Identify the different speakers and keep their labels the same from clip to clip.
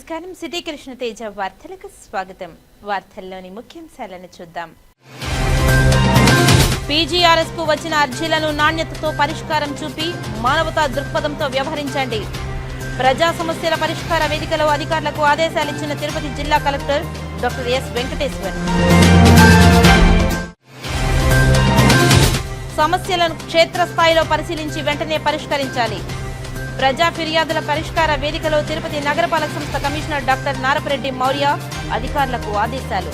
Speaker 1: నమస్కారం. సిటీ కృష్ణ తేజ వార్తలకు స్వాగతం. వార్తల్లోని ముఖ్యాంశాలను చూద్దాం. పీజీఆర్ఎస్ కు వచ్చిన అర్జీలను నాణ్యతతో పరిష్కారం చూపి మానవతా దృక్పథంతో వ్యవహరించండి. ప్రజా సమస్యల పరిష్కార వేదికలో అధికారులకు ఆదేశాలిచ్చిన తిరుపతి జిల్లా కలెక్టర్ డాక్టర్ ఎస్ వెంకటేశ్వర్. సమస్యలను క్షేత్రస్థాయిలో పరిశీలించి వెంటనే పరిష్కరించాలి. ప్రజా ఫిర్యాదుల పరిష్కార వేదికలో తిరుపతి నగరపాలక సంస్థ కమిషనర్ డాక్టర్ నారపరెడ్డి మౌర్య అధికారులకు ఆదేశాలు.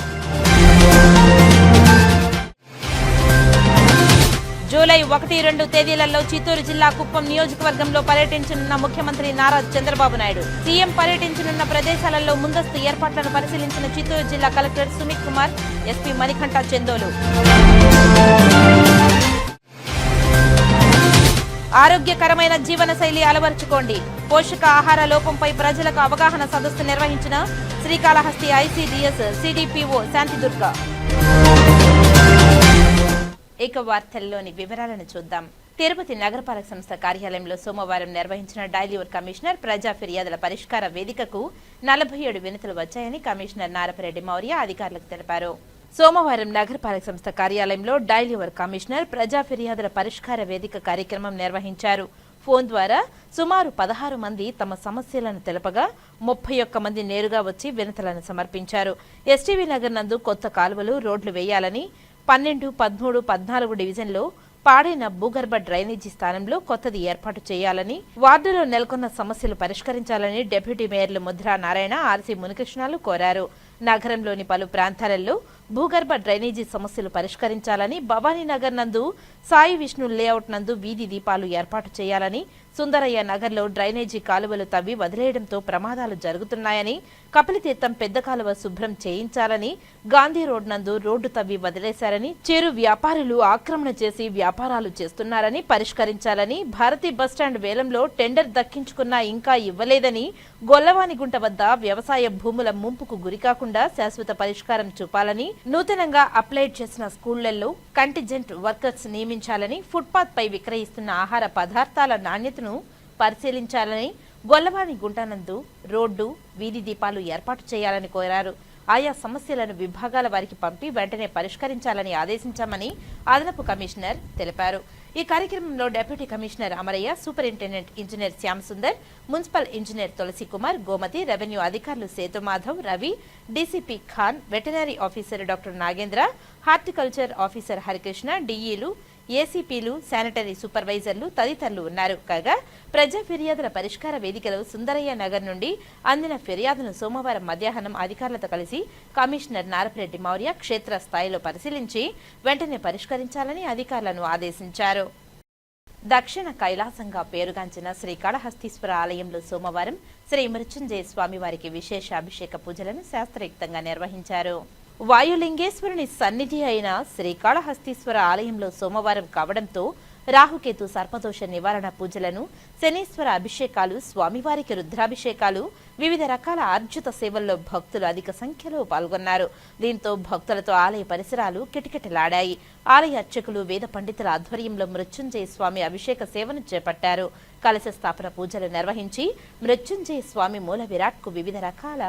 Speaker 1: జూలై 1-2 తేదీలలో చిత్తూరు జిల్లా కుప్పం నియోజకవర్గంలో పర్యటించనున్న ముఖ్యమంత్రి నారా చంద్రబాబు నాయుడు. సీఎం పర్యటించనున్న ప్రదేశాలలో ముందస్తు ఏర్పాట్లను పరిశీలించిన చిత్తూరు జిల్లా కలెక్టర్ సుమిత్ కుమార్, ఎస్పీ మణికంఠ చందోలు. ఆరోగ్యకరమైన జీవనశైలి అలవర్చుకోండి. పోషక ఆహార లోపంపై ప్రజలకు అవగాహన సదస్సు నిర్వహించిన శ్రీకాళహస్తి ఐసీడీఎస్ సిడిపిఓ శాంతిదుర్గ. ఇక వార్తల్లోని వివరాలను చూద్దాం. తిరుపతి నగరపాలక సంస్థ కార్యాలయంలో సోమవారం నిర్వహించిన డైలీవర్ కమిషనర్ ప్రజా ఫిర్యాదుల పరిష్కార వేదికకు 47 వినతులు వచ్చాయని కమిషనర్ నారపరెడ్డి మౌర్య అధికారులకు తెలిపారు. సోమవారం నగరపాలక సంస్థ కార్యాలయంలో డైలీవర్ కమిషనర్ ప్రజా ఫిర్యాదుల పరిష్కార వేదిక కార్యక్రమం నిర్వహించారు. ఫోన్ ద్వారా సుమారు 16 మంది తమ సమస్యలను తెలపగా 31 మంది నేరుగా వచ్చి వినతులను సమర్పించారు. ఎస్టీవీ నగర్ నందు కొత్త కాలువలు, రోడ్లు వేయాలని, 12, 13, 14 డివిజన్లో పాడైన భూగర్భ డ్రైనేజీ స్థానంలో కొత్తది ఏర్పాటు చేయాలని, వార్డులో నెలకొన్న సమస్యలు పరిష్కరించాలని డిప్యూటీ మేయర్లు ముద్రా నారాయణ, ఆర్సీ మునికృష్ణాలు కోరారు. నగరంలోని పలు ప్రాంతాలలో భూగర్భ డ్రైనేజీ సమస్యలు పరిష్కరించాలని, భవానీనగర్ నందు సాయి విష్ణు లేఅవుట్ నందు వీధి దీపాలు ఏర్పాటు చేయాలని, సుందరయ్య నగర్లో డ్రైనేజీ కాలువలు తవ్వి వదిలేయడంతో ప్రమాదాలు జరుగుతున్నాయని, కపిలతీర్థం పెద్ద కాలువ శుభ్రం చేయించాలని, గాంధీ రోడ్ నందు రోడ్డు తవ్వి వదిలేశారని, చిరు వ్యాపారులు ఆక్రమణ చేసి వ్యాపారాలు చేస్తున్నారని పరిష్కరించాలని, భారతీ బస్టాండ్ వేలంలో టెండర్ దక్కించుకున్నా ఇంకా ఇవ్వలేదని, గొల్లవానిగుంట వద్ద వ్యవసాయ భూముల ముంపుకు గురికాకుండా శాశ్వత పరిష్కారం చూపాలని, నూతనంగా అప్లైడ్ చేసిన స్కూళ్లలో కంటింజెంట్ వర్కర్స్ నియమించాలని, ఫుట్పాత్ పై విక్రయిస్తున్న ఆహార పదార్థాల నాణ్యతను పరిశీలించాలని, గొల్లవాని గుంటనందు రోడ్డు, వీధి దీపాలు ఏర్పాటు చేయాలని కోరారు. ఆయా సమస్యలను విభాగాల వారికి పంపి వెంటనే పరిష్కరించాలని ఆదేశించామని అదనపు కమిషనర్ తెలిపారు. ఈ కార్యక్రమంలో deputy commissioner Amarayya, superintendent engineer Shyam Sundar, municipal engineer Tulasi Kumar, Gomathi, revenue అధికారులు Sethumadhav, Ravi, DCP Khan, veterinary officer doctor Nagendra, horticulture officer Harikrishna, డీఈలు, ఏసీపీలు, శానిటరీ సూపర్వైజర్లు తదితరులు ఉన్నారు. కాగా ప్రజా ఫిర్యాదుల పరిష్కార వేదికలో సుందరయ్య నగర్ నుండి అందిన ఫిర్యాదును సోమవారం మధ్యాహ్నం అధికారులతో కలిసి కమిషనర్ నారపరెడ్డి మౌర్య క్షేత్రస్థాయిలో పరిశీలించి వెంటనే పరిష్కరించాలని అధికారులను ఆదేశించారు. దక్షిణ కైలాసంగా పేరుగాంచిన శ్రీకాళహస్తీశ్వర ఆలయంలో సోమవారం శ్రీ మృత్యుంజయ స్వామివారికి విశేష అభిషేక పూజలను శాస్త్రయుక్తంగా నిర్వహించారు. వాయులింగేశ్వరుని సన్నిధి అయిన శ్రీకాళహస్తీశ్వర ఆలయంలో సోమవారం కావడంతో రాహుకేతు సర్పదోష నివారణ పూజలను, శనీశ్వర అభిషేకాలు, స్వామివారికి రుద్రాభిషేకాలు, వివిధ రకాల ఆర్జిత సేవల్లో భక్తులు అధిక సంఖ్యలో పాల్గొన్నారు. దీంతో భక్తులతో ఆలయ పరిసరాలు కిటకిటలాడాయి. ఆలయ అర్చకులు, వేద పండితుల ఆధ్వర్యంలో మృత్యుంజయ స్వామి అభిషేక సేవను చేపట్టారు. కలశ స్థాపన పూజలు నిర్వహించి మృత్యుంజయ స్వామి మూల విరాట్కు వివిధ రకాల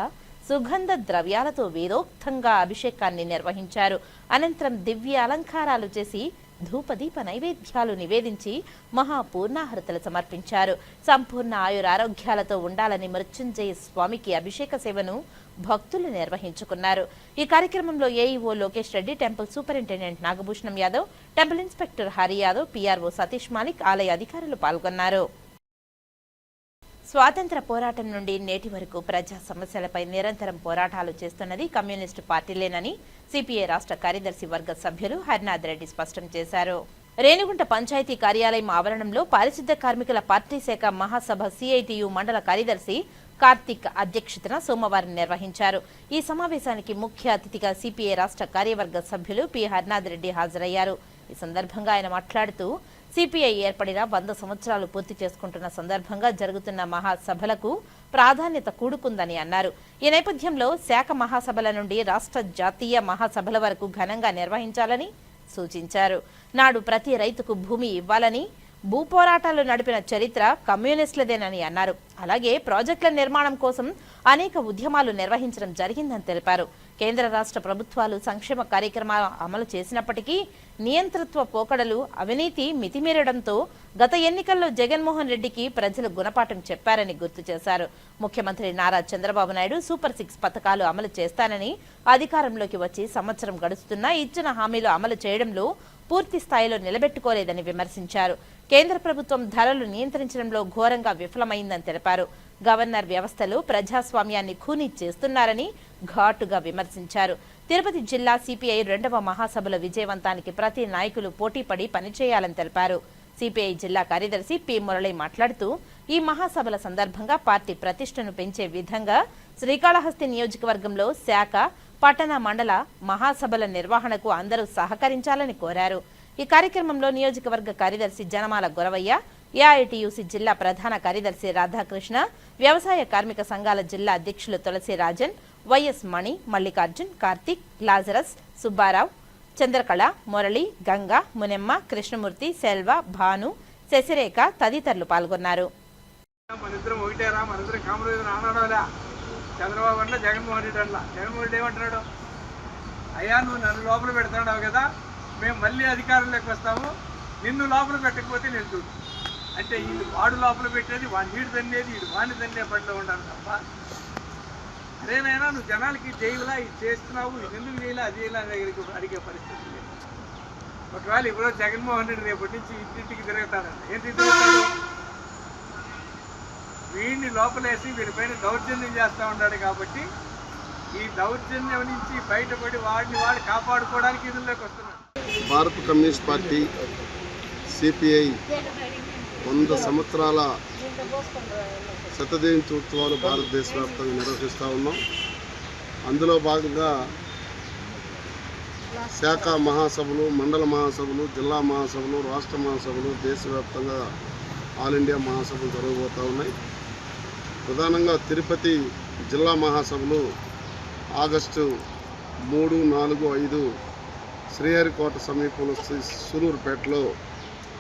Speaker 1: సుగంధ ద్రవ్యాలతో వేదోక్తంగా అభిషేకాన్ని నిర్వహించారు. అనంతరం దివ్య అలంకారాలు చేసి ధూపదీప నైవేద్యాలు నివేదించి మహాపూర్ణాహృతులు సమర్పించారు. సంపూర్ణ ఆయురారోగ్యాలతో ఉండాలని మృత్యుంజయ స్వామికి అభిషేక సేవను భక్తులు నిర్వహించుకున్నారు. ఈ కార్యక్రమంలో AEO Lokesh Reddy, temple superintendent Nagabhushanam Yadav, temple inspector Hari Yadav, PRO Satish Malik, ఆలయ అధికారులు పాల్గొన్నారు. స్వాతంత్ర పోరాటం నుండి నేటి వరకు ప్రజా సమస్యలపై నిరంతరం పోరాటాలు చేస్తున్నది కమ్యూనిస్టు పార్టీలేనని సిపిఐ రాష్ట్ర కార్యదర్శి వర్గ సభ్యులు హరినాథ్ రెడ్డి స్పష్టం చేశారు. రేణిగుంట పంచాయతీ కార్యాలయం ఆవరణంలో పారిశుద్ధ్య కార్మికుల పార్టీ శాఖ మహాసభ సిఐటియు మండల కార్యదర్శి కార్తిక్ అధ్యక్షతన సోమవారం నిర్వహించారు. ఈ సమావేశానికి ముఖ్య అతిథిగా సిపిఐ రాష్ట్ర కార్యవర్గ సభ్యులు పి హరినాథ్ రెడ్డి హాజరయ్యారు. ఈ సందర్భంగా ఆయన మాట్లాడుతూ సిపిఐ ఏర్పడిన 100 సంవత్సరాలు పూర్తి చేసుకుంటున్న సందర్భంగా జరుగుతున్న మహాసభలకు ప్రాధాన్యత కూడుకుందని అన్నారు. ఈ నేపథ్యంలో శాఖ మహాసభల నుండి రాష్ట్ర జాతీయ మహాసభల వరకు ఘనంగా నిర్వహించాలని సూచించారు. నాడు ప్రతి రైతుకు భూమి ఇవ్వాలని, భూ పోరాటాలు నడిపిన చరిత్ర కమ్యూనిస్టులదేనని అన్నారు. అలాగే ప్రాజెక్టుల నిర్మాణం కోసం అనేక ఉద్యమాలు నిర్వహించడం జరిగిందని తెలిపారు. కేంద్ర రాష్ట్ర ప్రభుత్వాలు సంక్షేమ కార్యక్రమాలు అమలు చేసినప్పటికీ నియంతృత్వ పోకడలు, అవినీతి మితిమీరడంతో గత ఎన్నికల్లో జగన్మోహన్ రెడ్డికి ప్రజలు గుణపాఠం చెప్పారని గుర్తు చేశారు. ముఖ్యమంత్రి నారా చంద్రబాబు నాయుడు సూపర్ 6 పథకాలు అమలు చేస్తానని అధికారంలోకి వచ్చి సంవత్సరం గడుస్తున్నా ఇచ్చిన హామీలు అమలు చేయడంలో పూర్తి స్థాయిలో నిలబెట్టుకోలేదని విమర్శించారు. కేంద్ర ప్రభుత్వం ధరలు నియంత్రించడంలో ఘోరంగా విఫలమైందని తెలిపారు. గవర్నర్ వ్యవస్థలో ప్రజాస్వామ్యాన్ని ఖూనీ చేస్తున్నారని ఘాటుగా విమర్శించారు. తిరుపతి జిల్లా సిపిఐ 2వ మహాసభల విజయవంతానికి ప్రతి నాయకులు పోటీపడి పనిచేయాలని తెలిపారు. సిపిఐ జిల్లా కార్యదర్శి పి మురళి మాట్లాడుతూ ఈ మహాసభల సందర్భంగా పార్టీ ప్రతిష్టను పెంచే విధంగా శ్రీకాళహస్తి నియోజకవర్గంలో శాఖ, పట్టణ, మండల మహాసభల నిర్వహణకు అందరూ సహకరించాలని కోరారు. ఈ కార్యక్రమంలో నియోజకవర్గ కార్యదర్శి జనమాల గొరవయ్య, ఏఐటియుసి జిల్లా ప్రధాన కార్యదర్శి రాధాకృష్ణ, వ్యవసాయ కార్మిక సంఘాల జిల్లా అధ్యక్షులు తులసి రాజన్, వైఎస్ మణి, మల్లికార్జున్, కార్తిక్, లాజరస్, సుబ్బారావు, చంద్రకళ, మురళి, గంగా, మునెమ్మ, కృష్ణమూర్తి, సెల్వ, భాను, శశిరేఖ తదితరులు పాల్గొన్నారు.
Speaker 2: చంద్రబాబు అంటే జగన్మోహన్ రెడ్డి అట్లా. జగన్మోహన్ రెడ్డి ఏమంటున్నాడు? అయ్యా నువ్వు నన్ను లోపల పెడుతున్నావు కదా, మేము మళ్ళీ అధికారంలోకి వస్తాము, నిన్ను లోపల పెట్టకపోతే నేను చూడు అంటే వీళ్ళు వాడు లోపల పెట్టేది, వాడు వీడు తన్నేది, వీడు వాడిని తన్నే పనిలో ఉండాలి తప్ప అదేనైనా నువ్వు జనాలకి జైలులా ఇది చేస్తున్నావు, ఇది ఎందుకు చేయాలి, అది చేయాలి దగ్గరికి అడిగే పరిస్థితి లేదు. ఒకవేళ ఇప్పుడు జగన్మోహన్ రెడ్డి రేపటి నుంచి ఇంటింటికి తిరుగుతాడంట. ఏంటి తిరుగుతాడు? వీడిని లోపలేసి వీడిపైన దౌర్జన్యం చేస్తూ ఉన్నాడు. కాబట్టి ఈ దౌర్జన్యం నుంచి బయటపడి వాడిని వాడు కాపాడుకోవడానికి ఇదిలోకి వస్తున్నాడు.
Speaker 3: భారత కమ్యూనిస్ట్ పార్టీ సిపిఐ 100 సంవత్సరాల శతజయంతి ఉత్సవాలు భారతదేశ వ్యాప్తంగా నిర్వహిస్తూ ఉన్నాం. అందులో భాగంగా శాఖ మహాసభలు, మండల మహాసభలు, జిల్లా మహాసభలు, రాష్ట్ర మహాసభలు, దేశవ్యాప్తంగా ఆల్ ఇండియా మహాసభలు జరగబోతూ ఉన్నాయి. ప్రధానంగా తిరుపతి జిల్లా మహాసభలు ఆగస్టు 3, 4, 5 శ్రీహరికోట సమీపంలో సూలూరుపేటలో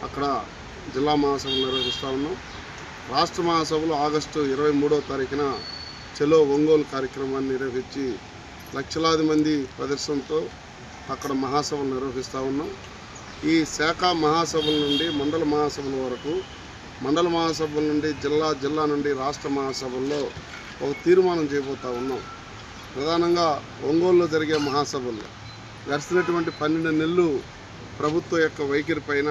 Speaker 3: అక్కడ జిల్లా మహాసభలు నిర్వహిస్తూ ఉన్నాం. రాష్ట్ర మహాసభలు ఆగస్టు 23వ తారీఖున చెలో ఒంగోలు కార్యక్రమాన్ని నిర్వహించి లక్షలాది మంది ప్రదర్శనతో అక్కడ మహాసభలు నిర్వహిస్తూ ఉన్నాం. ఈ శాఖ మహాసభల నుండి మండల మహాసభల వరకు, మండల మహాసభల నుండి జిల్లా నుండి రాష్ట్ర మహాసభల్లో ఒక తీర్మానం చేయబోతూ ఉన్నాం. ప్రధానంగా ఒంగోలులో జరిగే మహాసభల్లో గడిచినటువంటి 12 నెలలు ప్రభుత్వం యొక్క వైఖరి పైన,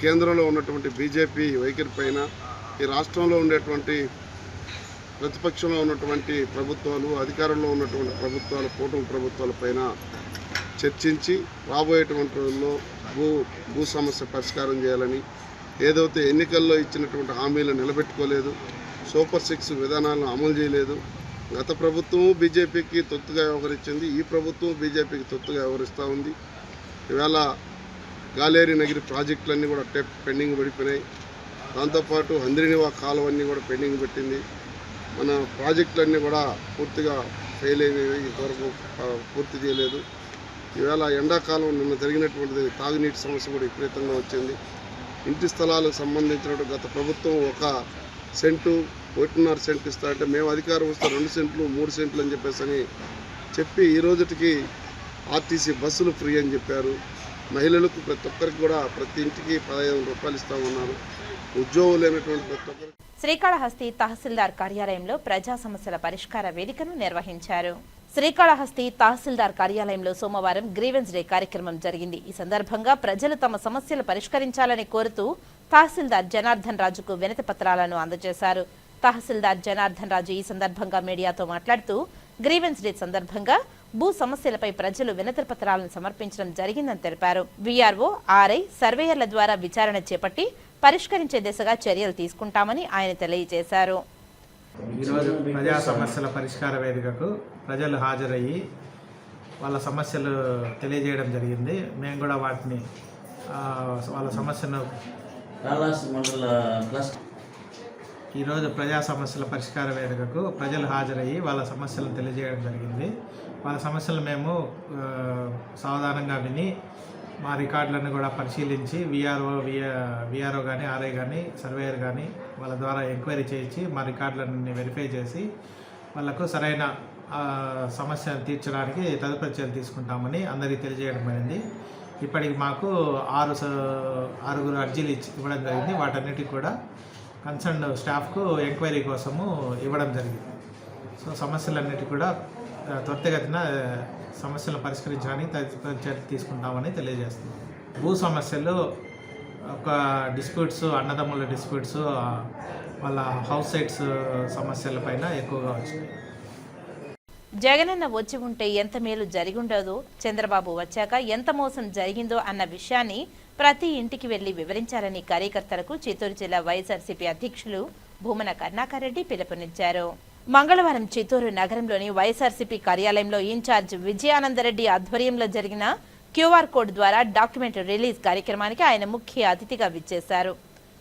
Speaker 3: కేంద్రంలో ఉన్నటువంటి బీజేపీ వైఖరి పైన, ఈ రాష్ట్రంలో ఉండేటువంటి ప్రతిపక్షంలో ఉన్నటువంటి ప్రభుత్వాలు, అధికారంలో ఉన్నటువంటి ప్రభుత్వాలు, కూటమి ప్రభుత్వాల పైన చర్చించి రాబోయేటువంటి రోజుల్లో భూ సమస్య పరిష్కారం చేయాలని, ఏదైతే ఎన్నికల్లో ఇచ్చినటువంటి హామీలు నిలబెట్టుకోలేదు, సూపర్ 6 విధానాలను అమలు చేయలేదు. గత ప్రభుత్వం బీజేపీకి తొత్తుగా వ్యవహరించింది, ఈ ప్రభుత్వం బీజేపీకి తొత్తుగా వ్యవహరిస్తూ ఉంది. ఇవాళ గాలేరి నగిరి ప్రాజెక్టులన్నీ కూడా పెండింగ్ పడిపోయినాయి. దాంతోపాటు హంద్రినివా కాలువన్నీ కూడా పెండింగ్ పెట్టింది. మన ప్రాజెక్టులన్నీ కూడా పూర్తిగా ఫెయిల్ అయినవి, ఇంతవరకు పూర్తి చేయలేదు. ఈవేళ ఎండాకాలం నిన్న జరిగినటువంటిది తాగునీటి సమస్య కూడా విపరీతంగా వచ్చింది. ఇంటి స్థలాలకు సంబంధించినట్టు గత ప్రభుత్వం 1 సెంటు 1.5 సెంటు ఇస్తా అంటే మేము అధికారం వస్తే 2 సెంట్లు 3 సెంట్లు అని చెప్పి ఈ రోజుకి ఆర్టీసీ బస్సులు ఫ్రీ అని చెప్పారు. మహిళలకు ప్రతి ఒక్కరికి కూడా ప్రతి ఇంటికి 15,000 రూపాయలు ఇస్తామన్నారు. ఉద్యోగం లేనటువంటి ప్రతి ఒక్కరికి.
Speaker 1: శ్రీకాళహస్తి తహసీల్దార్ కార్యాలయంలో ప్రజా సమస్యల పరిష్కార వేదికను నిర్వహించారు. శ్రీకాళహస్తి తహసీల్దార్ కార్యాలయంలో సోమవారం గ్రీవెన్స్ డే కార్యక్రమం జరిగింది. ఈ సందర్భంగా ప్రజలు తమ సమస్యలు పరిష్కరించాలని కోరుతూ తహసీల్దార్ జనార్దన్ రాజుకు వినతి పత్రాలను అందజేశారు. తహసీల్దార్ జనార్దన్ రాజు ఈ సందర్భంగా మీడియాతో మాట్లాడుతూ గ్రీవెన్స్ డే సందర్భంగా భూ సమస్యలపై ప్రజలు వినతి పత్రాలను సమర్పించడం జరిగిందని తెలిపారు. వీఆర్ఓ, ఆర్ఐ, సర్వేయర్ల ద్వారా విచారణ చేపట్టి పరిష్కరించే దిశగా చర్యలు తీసుకుంటామని ఆయన తెలియజేశారు.
Speaker 4: ఈరోజు ప్రజా సమస్యల పరిష్కార వేదికకు ప్రజలు హాజరయ్యి వాళ్ళ సమస్యలు తెలియజేయడం జరిగింది. మేము కూడా వాటిని వాళ్ళ సమస్యను ఈరోజు ప్రజా సమస్యల పరిష్కార వేదికకు ప్రజలు హాజరయ్యి వాళ్ళ సమస్యలను తెలియజేయడం జరిగింది. వాళ్ళ సమస్యలు మేము సావధానంగా విని మా రికార్డులను కూడా పరిశీలించి విఆర్ఓ కానీ ఆర్ఐ కానీ సర్వేయర్ కానీ వాళ్ళ ద్వారా ఎంక్వైరీ చేయించి మా రికార్డులన్నీ వెరిఫై చేసి వాళ్ళకు సరైన సమస్యను తీర్చడానికి తదుపరి చర్యలు తీసుకుంటామని అందరికీ తెలియజేయడం జరిగింది. ఇప్పటికి మాకు 6 అర్జీలు ఇవ్వడం జరిగింది. వాటన్నిటికి కూడా కన్సర్న్ స్టాఫ్కు ఎంక్వైరీ కోసము ఇవ్వడం జరిగింది. సో సమస్యలన్నిటి కూడా త్వరితగతిన సమస్యలను పరిష్కరించడానికి తదుపరి చర్యలు తీసుకుంటామని తెలియజేస్తున్నాం. భూ సమస్యలు ఒక డిస్ప్యూట్స్, అన్నదమ్ముల డిస్ప్యూట్స్, వాళ్ళ హౌస్ సైట్స్ సమస్యలపైన ఎక్కువగా వచ్చినాయి.
Speaker 1: జగనన్న వచ్చి ఉంటే ఎంత మేలు జరిగుండదో, చంద్రబాబు వచ్చాక ఎంత మోసం జరిగిందో అన్న విషయాన్ని ప్రతి ఇంటికి వెళ్లి వివరించాలని కార్యకర్తలకు చిత్తూరు జిల్లా వైఎస్ఆర్సీపీ అధ్యక్షులు భూమన కరుణాకర్ రెడ్డి పిలుపునిచ్చారు. మంగళవారం చిత్తూరు నగరంలోని వైఎస్ఆర్సీపీ కార్యాలయంలో ఇన్ఛార్జ్ విజయానందరెడ్డి ఆధ్వర్యంలో జరిగిన క్యూఆర్ కోడ్ ద్వారా డాక్యుమెంట్ రిలీజ్ కార్యక్రమానికి ఆయన ముఖ్య అతిథిగా విచ్చేశారు.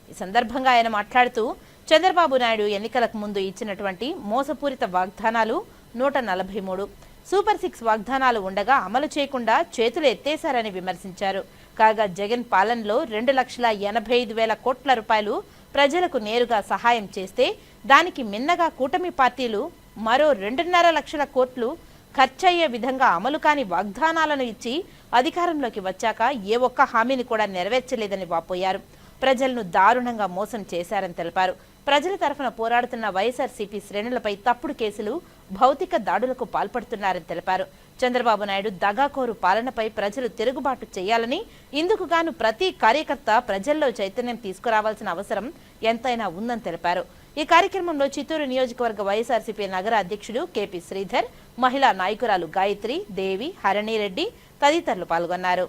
Speaker 1: ఈ సందర్భంగా ఆయన మాట్లాడుతూ చంద్రబాబు నాయుడు ఎన్నికలకు ముందు ఇచ్చినటువంటి మోసపూరిత వాగ్దానాలు 143, సూపర్ 6 వాగ్దానాలు ఉండగా అమలు చేయకుండా చేతులు ఎత్తేశారని విమర్శించారు. కాగా జగన్ పాలనలో 2,85,000 కోట్ల రూపాయలు ప్రజలకు నేరుగా సహాయం చేస్తే దానికి మిన్నగా కూటమి పార్టీలు మరో 2.5 లక్షల కోట్లు ఖర్చయ్యే విధంగా అమలు కాని వాగ్దానాలను ఇచ్చి అధికారంలోకి వచ్చాక ఏ ఒక్క హామీని కూడా నెరవేర్చలేదని వాపోయారు. ప్రజలను దారుణంగా మోసం చేశారని తెలిపారు. ప్రజల తరఫున పోరాడుతున్న వైఎస్ఆర్సీపీ శ్రేణులపై తప్పుడు కేసులు, భౌతిక దాడులకు పాల్పడుతున్నారని తెలిపారు. చంద్రబాబు నాయుడు దగాకోరు పాలనపై ప్రజలు తిరుగుబాటు చేయాలని, ఇందుకు గాను ప్రతి కార్యకర్త ప్రజల్లో చైతన్యం తీసుకురావాల్సిన అవసరం ఎంతైనా ఉందని తెలిపారు. ఈ కార్యక్రమంలో చిత్తూరు నియోజకవర్గ వైఎస్ఆర్సీపీ నగర అధ్యక్షుడు కేపీ శ్రీధర్, మహిళా నాయకురాలు గాయత్రి, దేవి, హరణిరెడ్డి తదితరులు పాల్గొన్నారు.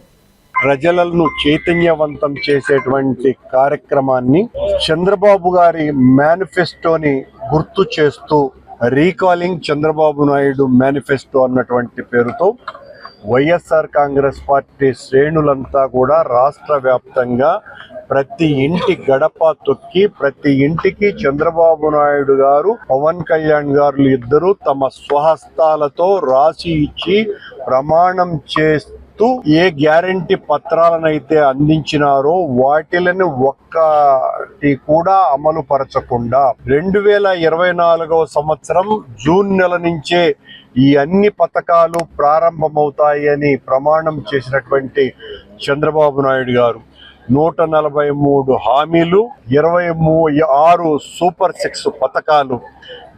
Speaker 5: ప్రజలను చైతన్యవంతం చేసేటువంటి కార్యక్రమాన్ని చంద్రబాబు గారి మేనిఫెస్టోని గుర్తు చేస్తూ రీకాలింగ్ చంద్రబాబు నాయుడు మేనిఫెస్టో అన్నటువంటి పేరుతో వైఎస్ఆర్ కాంగ్రెస్ పార్టీ శ్రేణులంతా కూడా రాష్ట్ర వ్యాప్తంగా ప్రతి ఇంటి గడప తొక్కి ప్రతి ఇంటికి చంద్రబాబు నాయుడు గారు, పవన్ కళ్యాణ్ గారు ఇద్దరు తమ స్వహస్తాలతో రాసి ఇచ్చి ప్రమాణం చేస్తూ ఏ గ్యారంటీ పత్రాలనైతే అందించినారో వాటిని ఒక్కటి కూడా అమలు పరచకుండా 2024వ సంవత్సరం జూన్ నెల నుంచే ఈ అన్ని పథకాలు ప్రారంభమవుతాయని ప్రమాణం చేసినటువంటి చంద్రబాబు నాయుడు గారు 143 హామీలు, 26 సూపర్ 6 పథకాలు,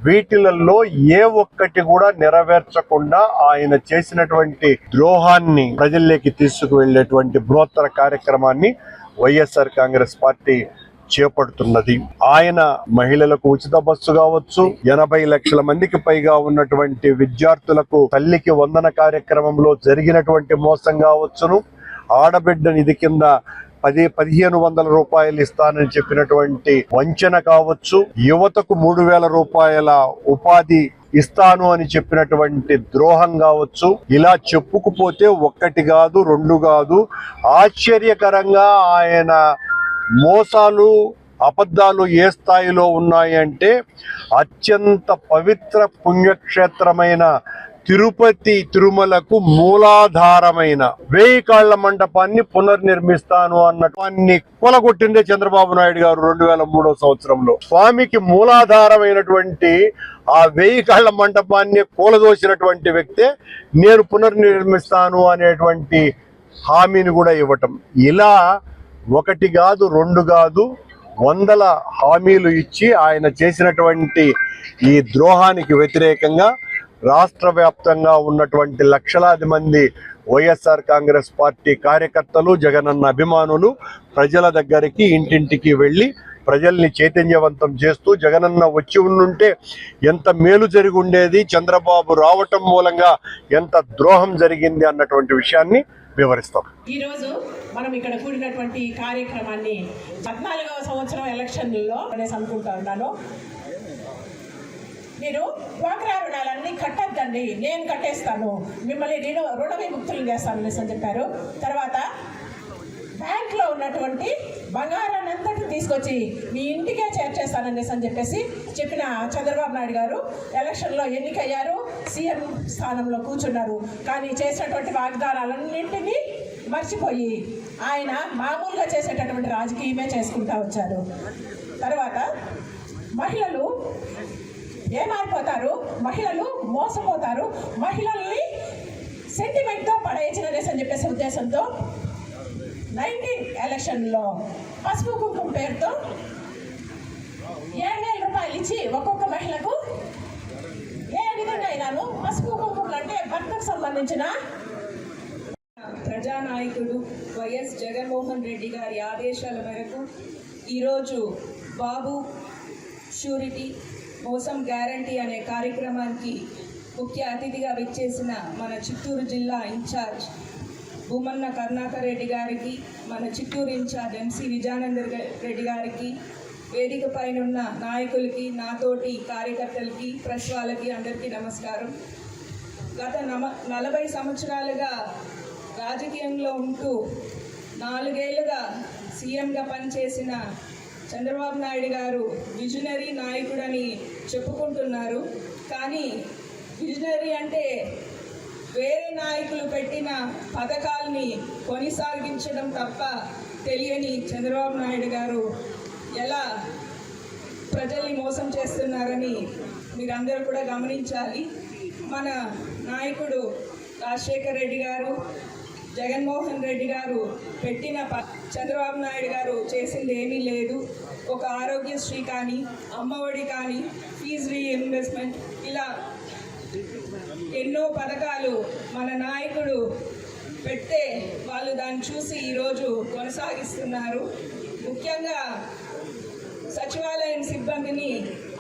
Speaker 5: వీటిలలో ఏ ఒక్కటి కూడా నెరవేర్చకుండా ఆయన చేసినటువంటి ద్రోహాన్ని ప్రజల్లోకి తీసుకువెళ్ళేటువంటి బృహత్తర కార్యక్రమాన్ని వైఎస్ఆర్ కాంగ్రెస్ పార్టీ చేపడుతున్నది. ఆయన మహిళలకు ఉచిత బస్సు కావచ్చు, 80 లక్షల మందికి పైగా ఉన్నటువంటి విద్యార్థులకు తల్లికి వందన కార్యక్రమంలో జరిగినటువంటి మోసం కావచ్చును, ఆడబిడ్డ నిధి కింద 1,500 రూపాయలు ఇస్తానని చెప్పినటువంటి వంచన కావచ్చు, యువతకు 3,000 రూపాయల ఉపాధి ఇస్తాను అని చెప్పినటువంటి ద్రోహం కావచ్చు. ఇలా చెప్పుకుపోతే ఒక్కటి కాదు, 2 కాదు, ఆశ్చర్యకరంగా ఆయన మోసాలు, అబద్ధాలు ఏ స్థాయిలో ఉన్నాయంటే అత్యంత పవిత్ర పుణ్యక్షేత్రమైన తిరుపతి తిరుమలకు మూలాధారమైన 1000 కాళ్ల మండపాన్ని పునర్నిర్మిస్తాను అన్నటువంటి కొలగొట్టిందే చంద్రబాబు నాయుడు గారు 2003వ సంవత్సరంలో. స్వామికి మూలాధారమైనటువంటి ఆ 1000 కాళ్ల మండపాన్ని కూలదోసినటువంటి వ్యక్తే నేను పునర్నిర్మిస్తాను అనేటువంటి హామీని కూడా ఇవ్వటం. ఇలా ఒకటి కాదు, 2 కాదు, 100 హామీలు ఇచ్చి ఆయన చేసినటువంటి ఈ ద్రోహానికి వ్యతిరేకంగా రాష్ట్ర వ్యాప్తంగా ఉన్నటువంటి లక్షలాది మంది వైఎస్ఆర్ కాంగ్రెస్ పార్టీ కార్యకర్తలు, జగనన్న అభిమానులు ప్రజల దగ్గరికి ఇంటింటికి వెళ్ళి ప్రజల్ని చైతన్యవంతం చేస్తూ జగనన్న వచ్చి ఉండుంటే ఎంత మేలు జరిగి ఉండేది, చంద్రబాబు రావటం మూలంగా ఎంత ద్రోహం జరిగింది అన్నటువంటి విషయాన్ని వివరిస్తాం.
Speaker 6: ఈరోజు మనం ఇక్కడ కూడినటువంటి కార్యక్రమాన్ని 14వ సంవత్సరం ఎలక్షన్లలో అనేసి అనుకుంటా ఉన్నాను. మీరు డ్వాక్రా రుణాలన్నీ కట్టద్దండి, నేను కట్టేస్తాను, మిమ్మల్ని నేను రుణ విముక్తులు చేస్తాను అనేసి అని చెప్పారు. తర్వాత బ్యాంక్లో ఉన్నటువంటి బంగారాన్ని అంతటి తీసుకొచ్చి మీ ఇంటికే చేర్చేస్తాననేసి అని చెప్పేసి చెప్పిన చంద్రబాబు నాయుడు గారు ఎలక్షన్లో ఎన్నికయ్యారు, సీఎం స్థానంలో కూర్చున్నారు. కానీ చేసినటువంటి వాగ్దానాలన్నింటినీ మర్చిపోయి ఆయన మామూలుగా చేసేటటువంటి రాజకీయమే చేసుకుంటూ వచ్చారు. తర్వాత మహిళలు ఏమైపోతారు, మహిళలు మోసపోతారు, మహిళల్ని సెంటిమెంట్తో పడేసినదేసి అని చెప్పేసి ఉద్దేశంతో 19 ఎలక్షన్లో పసుపు కుంకుమ పేరుతో 7,000 రూపాయలు ఇచ్చి ఒక్కొక్క మహిళకు ఏ విధంగా అయినాను పసుపు కుంకుమలు అంటే భర్తకు సంబంధించిన
Speaker 7: ప్రజానాయకుడు వైఎస్ జగన్మోహన్ రెడ్డి గారి ఆదేశాల మేరకు ఈరోజు బాబు షూరిటీ మోసం గ్యారంటీ అనే కార్యక్రమానికి ముఖ్య అతిథిగా విచ్చేసిన మన చిత్తూరు జిల్లా ఇన్ఛార్జ్ భూమన్న కరుణాకర్ రెడ్డి గారికి, మన చిత్తూరు ఇన్ఛార్జ్ ఎంసీ విజయానంద రెడ్డి గారికి, వేదిక పైన ఉన్న నాయకులకి, నాతోటి కార్యకర్తలకి, ప్రెస్ వాళ్ళకి అందరికీ నమస్కారం. గత 40 సంవత్సరాలుగా రాజకీయంలో ఉంటూ 4 ఏళ్లుగా సీఎంగా పనిచేసిన చంద్రబాబు నాయుడు గారు విజనరీ నాయకుడని చెప్పుకుంటున్నారు. కానీ విజనరీ అంటే వేరే నాయకులు పెట్టిన పథకాల్ని కొనసాగించడం తప్ప తెలియని చంద్రబాబు నాయుడు గారు ఎలా ప్రజల్ని మోసం చేస్తున్నారని మీరందరూ కూడా గమనించాలి. మన నాయకుడు రాజశేఖర్ రెడ్డి గారు, జగన్మోహన్ రెడ్డి గారు పెట్టిన చంద్రబాబు నాయుడు గారు చేసింది ఏమీ లేదు. ఒక ఆరోగ్యశ్రీ కానీ, అమ్మఒడి కానీ, ఫీజు రీఇంబర్స్మెంట్ ఇలా ఎన్నో పథకాలు మన నాయకుడు పెడితే వాళ్ళు దాన్ని చూసి ఈరోజు కొనసాగిస్తున్నారు. ముఖ్యంగా సచివాలయం సిబ్బందిని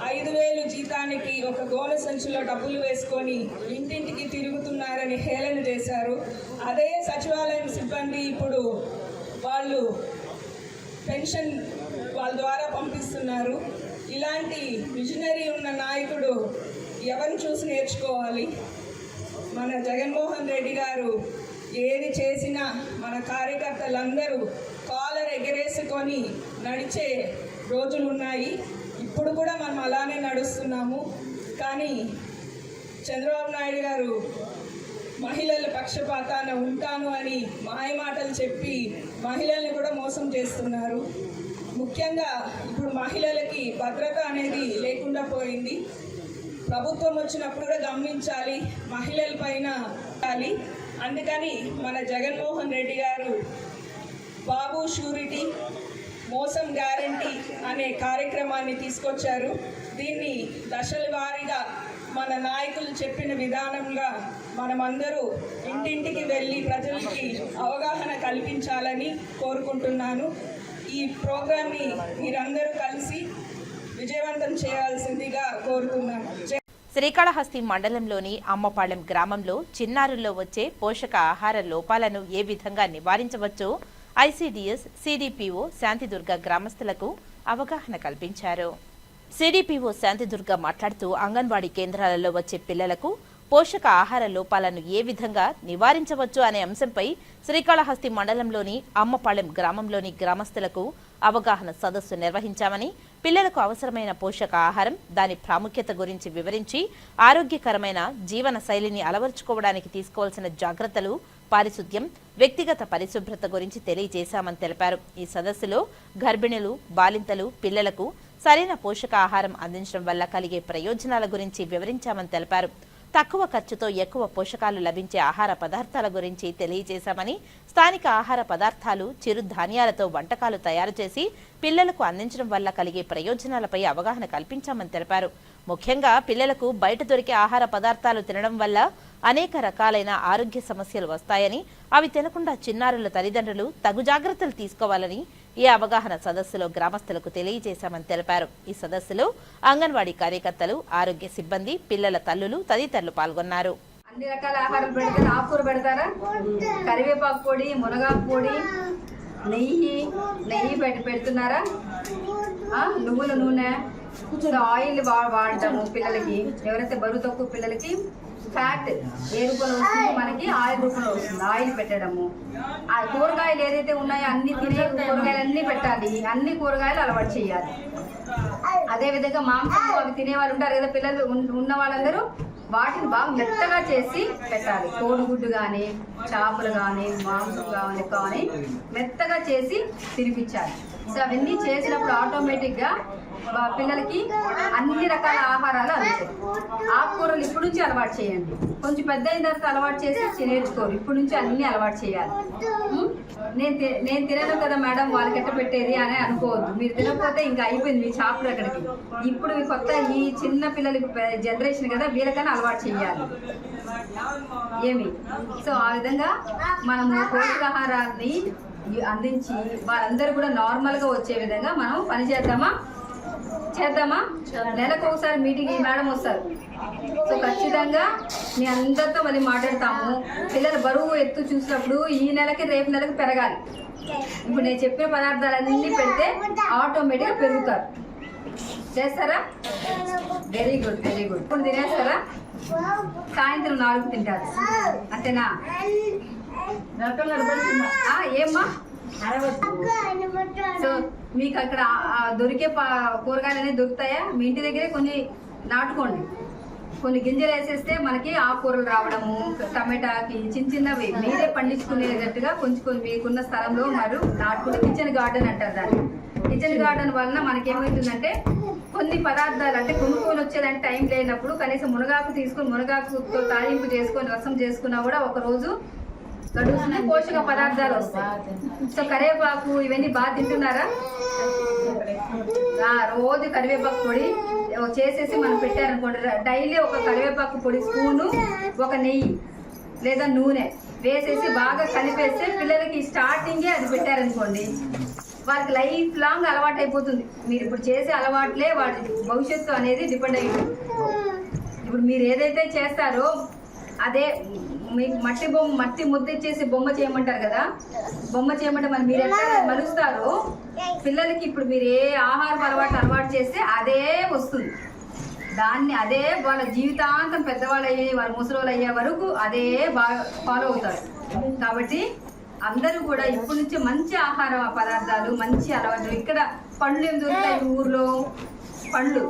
Speaker 7: 5,000 జీతానికి ఒక గోనె సంచిలో డబ్బులు వేసుకొని ఇంటింటికి తిరుగుతున్నారని హేళన చేశారు. అదే సచివాలయం సిబ్బంది ఇప్పుడు వాళ్ళు పెన్షన్ వాళ్ళ ద్వారా పంపిస్తున్నారు. ఇలాంటి విజనరీ ఉన్న నాయకుడు ఎవరిని చూసి నేర్చుకోవాలి? మన జగన్మోహన్ రెడ్డి గారు ఏది చేసినా మన కార్యకర్తలందరూ కాలర్ ఎగరేసుకొని నడిచే రోజులు ఉన్నాయి. ఇప్పుడు కూడా మనం అలానే నడుస్తున్నాము. కానీ చంద్రబాబు నాయుడు గారు మహిళల పక్షపాతాన ఉంటాను అని మాయమాటలు చెప్పి మహిళల్ని కూడా మోసం చేస్తున్నారు. ముఖ్యంగా ఇప్పుడు మహిళలకి భద్రత అనేది లేకుండా పోయింది. ప్రభుత్వం వచ్చినప్పుడు కూడా గమనించాలి, మహిళల పైన. అందుకని మన జగన్మోహన్ రెడ్డి గారు బాబు షూరిటీ మోసం గ్యారంటీ అనే కార్యక్రమాన్ని తీసుకొచ్చారు. దీన్ని దశల వారీగా మన నాయకులు చెప్పిన విధానంగా మనమందరూ ఇంటింటికి వెళ్ళి ప్రజలకి అవగాహన కల్పించాలని కోరుకుంటున్నాను. ఈ ప్రోగ్రామ్ని మీరందరూ కలిసి విజయవంతం చేయాల్సిందిగా కోరుతున్నాను.
Speaker 1: శ్రీకాళహస్తి మండలంలోని అమ్మపాళెం గ్రామంలో చిన్నారుల్లో వచ్చే పోషక ఆహార లోపాలను ఏ విధంగా నివారించవచ్చో ఐసీడీఎస్, సిడిపిఓ శాంతిదుర్గ గ్రామస్తులకు అవగాహన కల్పించారు. సిడిపిఓ శాంతిదుర్గ మాట్లాడుతూ అంగన్వాడీ కేంద్రాలలో వచ్చే పిల్లలకు పోషక ఆహార లోపాలను ఏ విధంగా నివారించవచ్చు అనే అంశంపై శ్రీకాళహస్తి మండలంలోని అమ్మపాళెం గ్రామంలోని గ్రామస్తులకు అవగాహన సదస్సు నిర్వహించామని, పిల్లలకు అవసరమైన పోషక ఆహారం, దాని ప్రాముఖ్యత గురించి వివరించి ఆరోగ్యకరమైన జీవన శైలిని అలవర్చుకోవడానికి తీసుకోవాల్సిన జాగ్రత్తలు, పారిశుద్ధ్యం, వ్యక్తిగత పరిశుభ్రత గురించి తెలియజేశామని తెలిపారు. ఈ సదస్సులో గర్భిణులు, బాలింతలు, పిల్లలకు సరైన పోషకాహారం అందించడం వల్ల కలిగే ప్రయోజనాల గురించి వివరించామని తెలిపారు. తక్కువ ఖర్చుతో ఎక్కువ పోషకాలు లభించే ఆహార పదార్థాల గురించి తెలియజేశామని, స్థానిక ఆహార పదార్థాలు, చిరుధాన్యాలతో వంటకాలు తయారు చేసి పిల్లలకు అందించడం వల్ల కలిగే ప్రయోజనాలపై అవగాహన కల్పించామని తెలిపారు. ముఖ్యంగా పిల్లలకు బయట దొరికే ఆహార పదార్థాలు తినడం వల్ల అనేక రకాలైన ఆరోగ్య సమస్యలు వస్తాయని, అవి తినకుండా చిన్నారుల తల్లిదండ్రులు తగు జాగ్రత్తలు తీసుకోవాలని ఈ అవగాహన సదస్సులో గ్రామస్తులకు తెలియజేశామని తెలిపారు. ఈ సదస్సులో అంగన్వాడీ కార్యకర్తలు, ఆరోగ్య సిబ్బంది, పిల్లల తల్లులు తదితరులు పాల్గొన్నారు.
Speaker 8: అన్ని రకాల ఆహారాలు పెడతారా? ఆకుకూర పెడతారా? కరివేపాకు పొడి, మునగాకు పొడి, నెయ్యి పెడుతున్నారా? నువ్వుల నూనె, ఆయిల్ వాడతాము పిల్లలకి. ఎవరైతే బరువు తక్కువ పిల్లలకి ఫ్యాట్ ఏ రూపంలో వస్తుంది, మనకి ఆయిల్ రూపంలో వస్తుంది. ఆయిల్ పెట్టడము, ఆ కూరగాయలు ఏదైతే ఉన్నాయో అన్ని తినే కూరగాయలు అన్ని పెట్టాలి. అన్ని కూరగాయలు అలవాటు చేయాలి. అదేవిధంగా మాంసం అవి తినే వాళ్ళు ఉంటారు కదా, పిల్లలు ఉన్న వాళ్ళందరూ వాటిని బాగా మెత్తగా చేసి పెట్టాలి. కోడిగుడ్డు కానీ, చేపలు కానీ, మాంసం కానీ మెత్తగా చేసి తినిపించాలి. సో అవన్నీ చేసినప్పుడు ఆటోమేటిక్గా పిల్లలకి అన్ని రకాల ఆహారాలు అందుతాయి. ఆకుకూరలు ఇప్పటి నుంచి అలవాటు చేయండి. కొంచెం పెద్ద అయిన తర్వాత అలవాటు చేసి నేర్చుకోరు. ఇప్పటి నుంచి అన్ని అలవాటు చేయాలి. నేను తినను కదా మేడం వాళ్ళకి ఎట్ట పెట్టేది అని అనుకోవద్దు. మీరు తినకపోతే ఇంకా అయిపోయింది మీ చాపులు అక్కడికి. ఇప్పుడు కొత్త ఈ చిన్న పిల్లలకి జనరేషన్ కదా, వీళ్ళకన్నా అలవాటు చేయాలి ఏమి. సో ఆ విధంగా మనము పోషకాహారాన్ని అందించి వాళ్ళందరూ కూడా నార్మల్గా వచ్చే విధంగా మనం పని చేద్దామా? నెలకు ఒకసారి మీటింగ్ ఈ మేడం వస్తారు. సో ఖచ్చితంగా మీ అందరితో మళ్ళీ మాట్లాడతాము. పిల్లల బరువు ఎత్తు చూసినప్పుడు ఈ నెలకి రేపు నెలకి పెరగాలి. ఇప్పుడు నేను చెప్పిన పదార్థాలన్నీ పెడితే ఆటోమేటిక్గా పెరుగుతారు. చేస్తారా? Very good. ఇప్పుడు తినేస్తారా? సాయంత్రం 4 తింటారు అంతేనా? ఏమ్మా? సో మీకు అక్కడ దొరికే కూరగాయలు అనేది దొరుకుతాయా? మీ ఇంటి దగ్గరే కొన్ని నాటుకోండి. కొన్ని గింజలు వేసేస్తే మనకి ఆకుకూరలు రావడము, టమాటాకి చిన్నవి మీరే పండించుకునేటట్టుగా కొంచెం మీకున్న స్థలంలో మరి నాటుకుని కిచెన్ గార్డెన్ అంటారు దాన్ని. కిచెన్ గార్డెన్ వలన మనకేమవుతుందంటే కొన్ని పదార్థాలు అంటే కొనుక్కొని వచ్చేదానికి టైం లేనప్పుడు కనీసం మునగాకు తీసుకొని మునగాకుతో తాలింపు చేసుకొని రసం చేసుకున్నా కూడా ఒకరోజు గడువుతున్న పోషక పదార్థాలు వస్తాయి. సో కరివేపాకు ఇవన్నీ బాగా తింటున్నారా? రోజు కరివేపాకు పొడి చేసేసి మనం పెట్టారనుకోండి, డైలీ ఒక కరివేపాకు పొడి స్పూను, ఒక నెయ్యి లేదా నూనె వేసేసి బాగా కలిపేస్తే పిల్లలకి స్టార్టింగే అది పెట్టారనుకోండి, వాళ్ళకి లైఫ్ లాంగ్ అలవాటు అయిపోతుంది. మీరు ఇప్పుడు చేసే అలవాట్లే వాటి భవిష్యత్తు అనేది డిపెండ్ అయ్యి ఉంటుంది. ఇప్పుడు మీరు ఏదైతే చేస్తారో అదే మీకు మట్టి ముద్ద ఇచ్చేసి బొమ్మ చేయమంటారు కదా, బొమ్మ చేయమంటే మరి మీరు ఎట్లా మలుస్తారో పిల్లలకి ఇప్పుడు మీరు ఏ ఆహారం అలవాటు చేస్తే అదే వస్తుంది. దాన్ని అదే వాళ్ళ జీవితాంతం పెద్దవాళ్ళు అయ్యే వాళ్ళ ముసలోళ్ళు అయ్యే వరకు అదే బాగా ఫాలో అవుతారు. కాబట్టి అందరూ కూడా ఇప్పటి నుంచి మంచి ఆహార పదార్థాలు, మంచి అలవాట్లు. ఇక్కడ పండ్లు ఏమి దొరుకుతాయి ఊర్లో? పండ్లు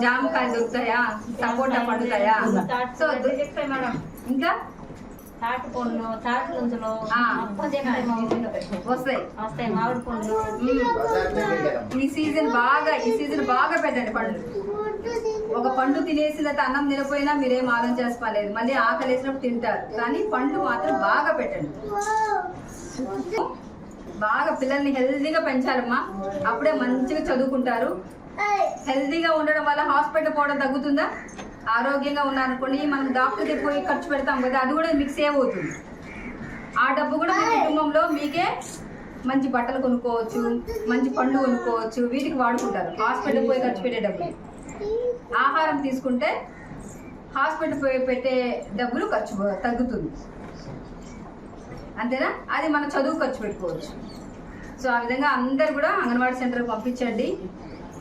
Speaker 8: జామకాయలు దొరుకుతాయా? సపోటా పండుతాయా? సో మేడం ఇంకా వస్తాయి మామిడి పండ్లు. ఈ సీజన్ బాగా పెట్టండి పండ్లు. ఒక పండు తినేసిన అన్నం తినపోయినా మీరేం ఆలోచన చేసుకోలేదు, మళ్ళీ ఆకలి వేసినప్పుడు తింటారు. కానీ పండు మాత్రం బాగా పెట్టండి. బాగా పిల్లల్ని హెల్తీగా పెంచాలమ్మా, అప్పుడే మంచిగా చదువుకుంటారు. హెల్తీగా ఉండడం వల్ల హాస్పిటల్ పోవడం తగ్గుతుందా? ఆరోగ్యంగా ఉన్నారనుకోండి, మనం డాక్టర్కి పోయి ఖర్చు పెడతాం కదా, అది కూడా మీకు సేవ్ అవుతుంది. ఆ డబ్బు కూడా మీ కుటుంబంలో మీకే మంచి బట్టలు కొనుక్కోవచ్చు, మంచి పండ్లు కొనుక్కోవచ్చు, వీటికి వాడుకుంటారు. హాస్పిటల్ పోయి ఖర్చు పెట్టే డబ్బులు ఆహారం తీసుకుంటే హాస్పిటల్ పోయి పెట్టే డబ్బులు ఖర్చు తగ్గుతుంది. అంతేనా? అది మన చదువు ఖర్చు పెట్టుకోవచ్చు. సో ఆ విధంగా అందరు కూడా అంగన్వాడీ సెంటర్కి పంపించండి.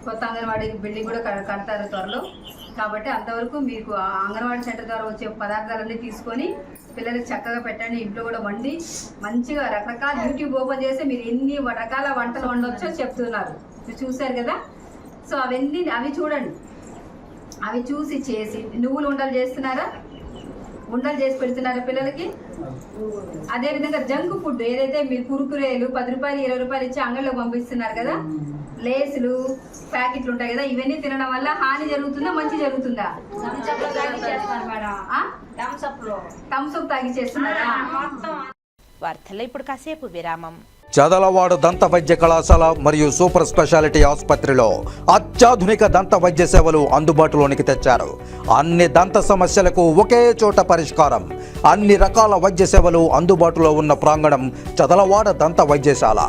Speaker 8: కొత్త అంగన్వాడీ బిల్డింగ్ కూడా కడతారు త్వరలో. కాబట్టి అంతవరకు మీకు ఆ అంగన్వాడీ సెంటర్ ద్వారా వచ్చే పదార్థాలన్నీ తీసుకొని పిల్లలకి చక్కగా పెట్టండి. ఇంట్లో కూడా వండి మంచిగా రకరకాల యూట్యూబ్ ఓపెన్ చేసి మీరు ఎన్ని రకాల వంటలు వండొచ్చో చెప్తున్నారు. మీరు చూశారు కదా. సో అవి చూడండి, అవి చూసి చేసి నువ్వులు ఉండలు చేస్తున్నారా? ఉండలు చేసి పెడుతున్నారా పిల్లలకి? అదేవిధంగా జంక్ ఫుడ్ ఏదైతే మీరు కురుకురేలు 10 రూపాయలు 20 రూపాయలు ఇచ్చి అంగడిలో పంపిస్తున్నారు కదా, లేసులు ప్యాకెట్లు ఉంటాయి కదా, ఇవన్నీ తినడం వల్ల హాని జరుగుతుందా మంచి జరుగుతుందా? థమ్స్అప్ తాగి చేస్తున్నారా?
Speaker 1: వార్తల్లో ఇప్పుడు కాసేపు విరామం.
Speaker 9: చదలవాడ దంత వైద్య కళాశాల మరియు సూపర్ స్పెషాలిటీ ఆసుపత్రిలో అత్యాధునిక దంత వైద్య సేవలు అందుబాటులోనికి తెచ్చారు. అన్ని దంత సమస్యలకు ఒకే చోట పరిష్కారం. అన్ని రకాల వైద్య సేవలు అందుబాటులో ఉన్న ప్రాంగణం చదలవాడ దంత వైద్యశాల.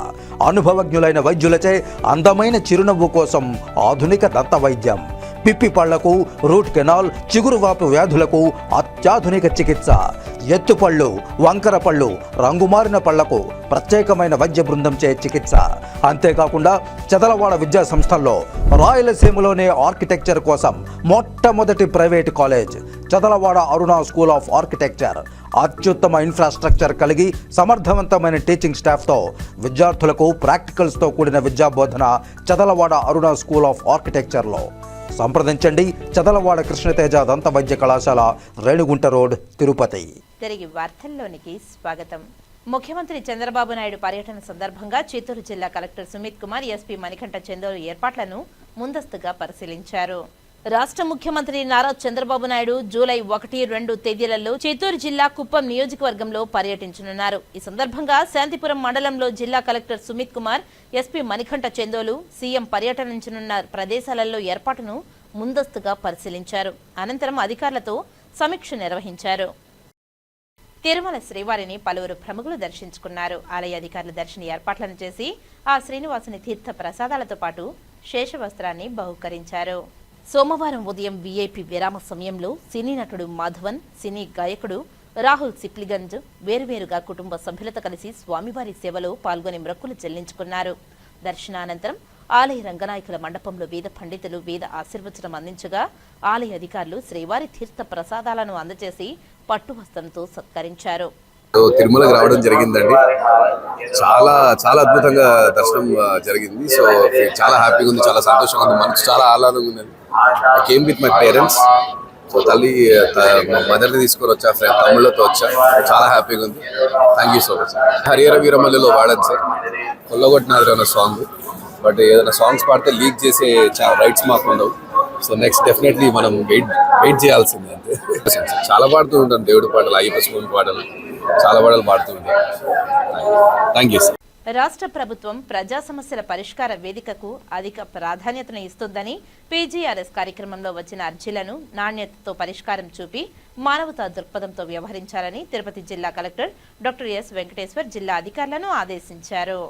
Speaker 9: అనుభవజ్ఞులైన వైద్యులచే అందమైన చిరునవ్వు కోసం ఆధునిక దంత వైద్యం. పిప్పి పళ్లకు, రూట్ కెనాల్, చిగురువాపు వ్యాధులకు అత్యాధునిక చికిత్స. ఎత్తుపళ్ళు, వంకర పళ్ళు, రంగుమారిన పళ్లకు ప్రత్యేకమైన వైద్య బృందంచే చికిత్స. అంతేకాకుండా చదలవాడ విద్యా సంస్థల్లో రాయలసీమలోనే ఆర్కిటెక్చర్ కోసం మొట్టమొదటి private college Chadalavada Aruna school of architecture. అత్యుత్తమ ఇన్ఫ్రాస్ట్రక్చర్ కలిగి సమర్థవంతమైన టీచింగ్ స్టాఫ్తో విద్యార్థులకు ప్రాక్టికల్స్తో కూడిన విద్యాబోధన చదలవాడ అరుణ స్కూల్ ఆఫ్ ఆర్కిటెక్చర్లో. సంప్రదించండి. చదలవాడ కృష్ణతేజ దంత వైద్య కళాశాల, రేణిగుంట రోడ్, తిరుపతి.
Speaker 1: తిరిగి వార్తల్లోనికి స్వాగతం. ముఖ్యమంత్రి చంద్రబాబు నాయుడు పర్యటన సందర్భంగా చిత్తూరు జిల్లా కలెక్టర్ సుమిత్ కుమార్, ఎస్పీ మణికంఠ చందోలు ఏర్పాట్లను ముందస్తుగా పరిశీలించారు. రాష్ట్ర ముఖ్యమంత్రి నారా చంద్రబాబు నాయుడు జూలై 1, 2 తేదీలలో చిత్తూరు జిల్లా కుప్పం నియోజకవర్గంలో పర్యటించనున్నారు. ఈ సందర్భంగా శాంతిపురం మండలంలో జిల్లా collector Sumit Kumar, SP Manikanta Chandolu CM పర్యటించనున్న ప్రదేశాలలో ఏర్పాటును ముందస్తుగా పరిశీలించారు. అనంతరం అధికారులతో సమీక్ష నిర్వహించారు. తిరుమల శ్రీవారిని పలువురు ప్రముఖులు దర్శించుకున్నారు. ఆలయ అధికారులు దర్శన ఏర్పాట్లను చేసి ఆ శ్రీనివాసుని తీర్థ ప్రసాదాలతో పాటు శేషవస్త్రాన్ని బహుకరించారు. సోమవారం ఉదయం వీఐపీ విరామ సమయంలో సినీ నటుడు మాధవన్, సినీ గాయకుడు రాహుల్ సిప్లిగంజ్ వేరువేరుగా కుటుంబ సభ్యులతో కలిసి స్వామివారి సేవలో పాల్గొని మొక్కులు చెల్లించుకున్నారు. దర్శనానంతరం ఆలయ రంగనాయకుల మండపంలో వేద పండితులు వేద ఆశీర్వచనం అందించగా ఆలయ అధికారులు శ్రీవారి తీర్థ ప్రసాదాలను అందజేసి పట్టువస్త్రంతో సత్కరించారు.
Speaker 10: తిరుమలకి రావడం జరిగిందండి. చాలా చాలా అద్భుతంగా దర్శనం జరిగింది. సో చాలా హ్యాపీగా ఉంది, చాలా సంతోషంగా ఉంది, మనసు చాలా ఆహ్లాదంగా ఉంది. I came with my parents. So తల్లి మదర్ని తీసుకొని వచ్చా, ఫ్రెండ్ తమ్ముళ్ళతో వచ్చా, చాలా హ్యాపీగా ఉంది. Thank you so much. Harihara వీరమల్లిలో వాడదు సార్, కొల్లగొట్టినారు అన్న సాంగ్. బట్ ఏదైనా సాంగ్స్ పాడితే లీక్ చేసే రైట్స్ మాకు ఉండవు. సో నెక్స్ట్ డెఫినెట్లీ మనం వెయిట్ చేయాల్సిందే అంతే. చాలా పాడుతూ ఉంటాను దేవుడి పాటలు, అయ్యప్ప స్వామి పాటలు, చాలా పాటలు పాడుతూ ఉంటాను. Thank you sir.
Speaker 1: రాష్ట్ర ప్రభుత్వం ప్రజా సమస్యల పరిష్కార వేదికకు అధిక ప్రాధాన్యతను ఇస్తుందని పీజీఆర్ఎస్ కార్యక్రమంలో వచ్చిన అర్జీలను నాణ్యతతో పరిష్కారం చూపి మానవతా దృక్పథంతో వ్యవహరించాలని తిరుపతి జిల్లా కలెక్టర్ డాక్టర్ ఎస్ వెంకటేశ్వర్ జిల్లా అధికారులను ఆదేశించారు.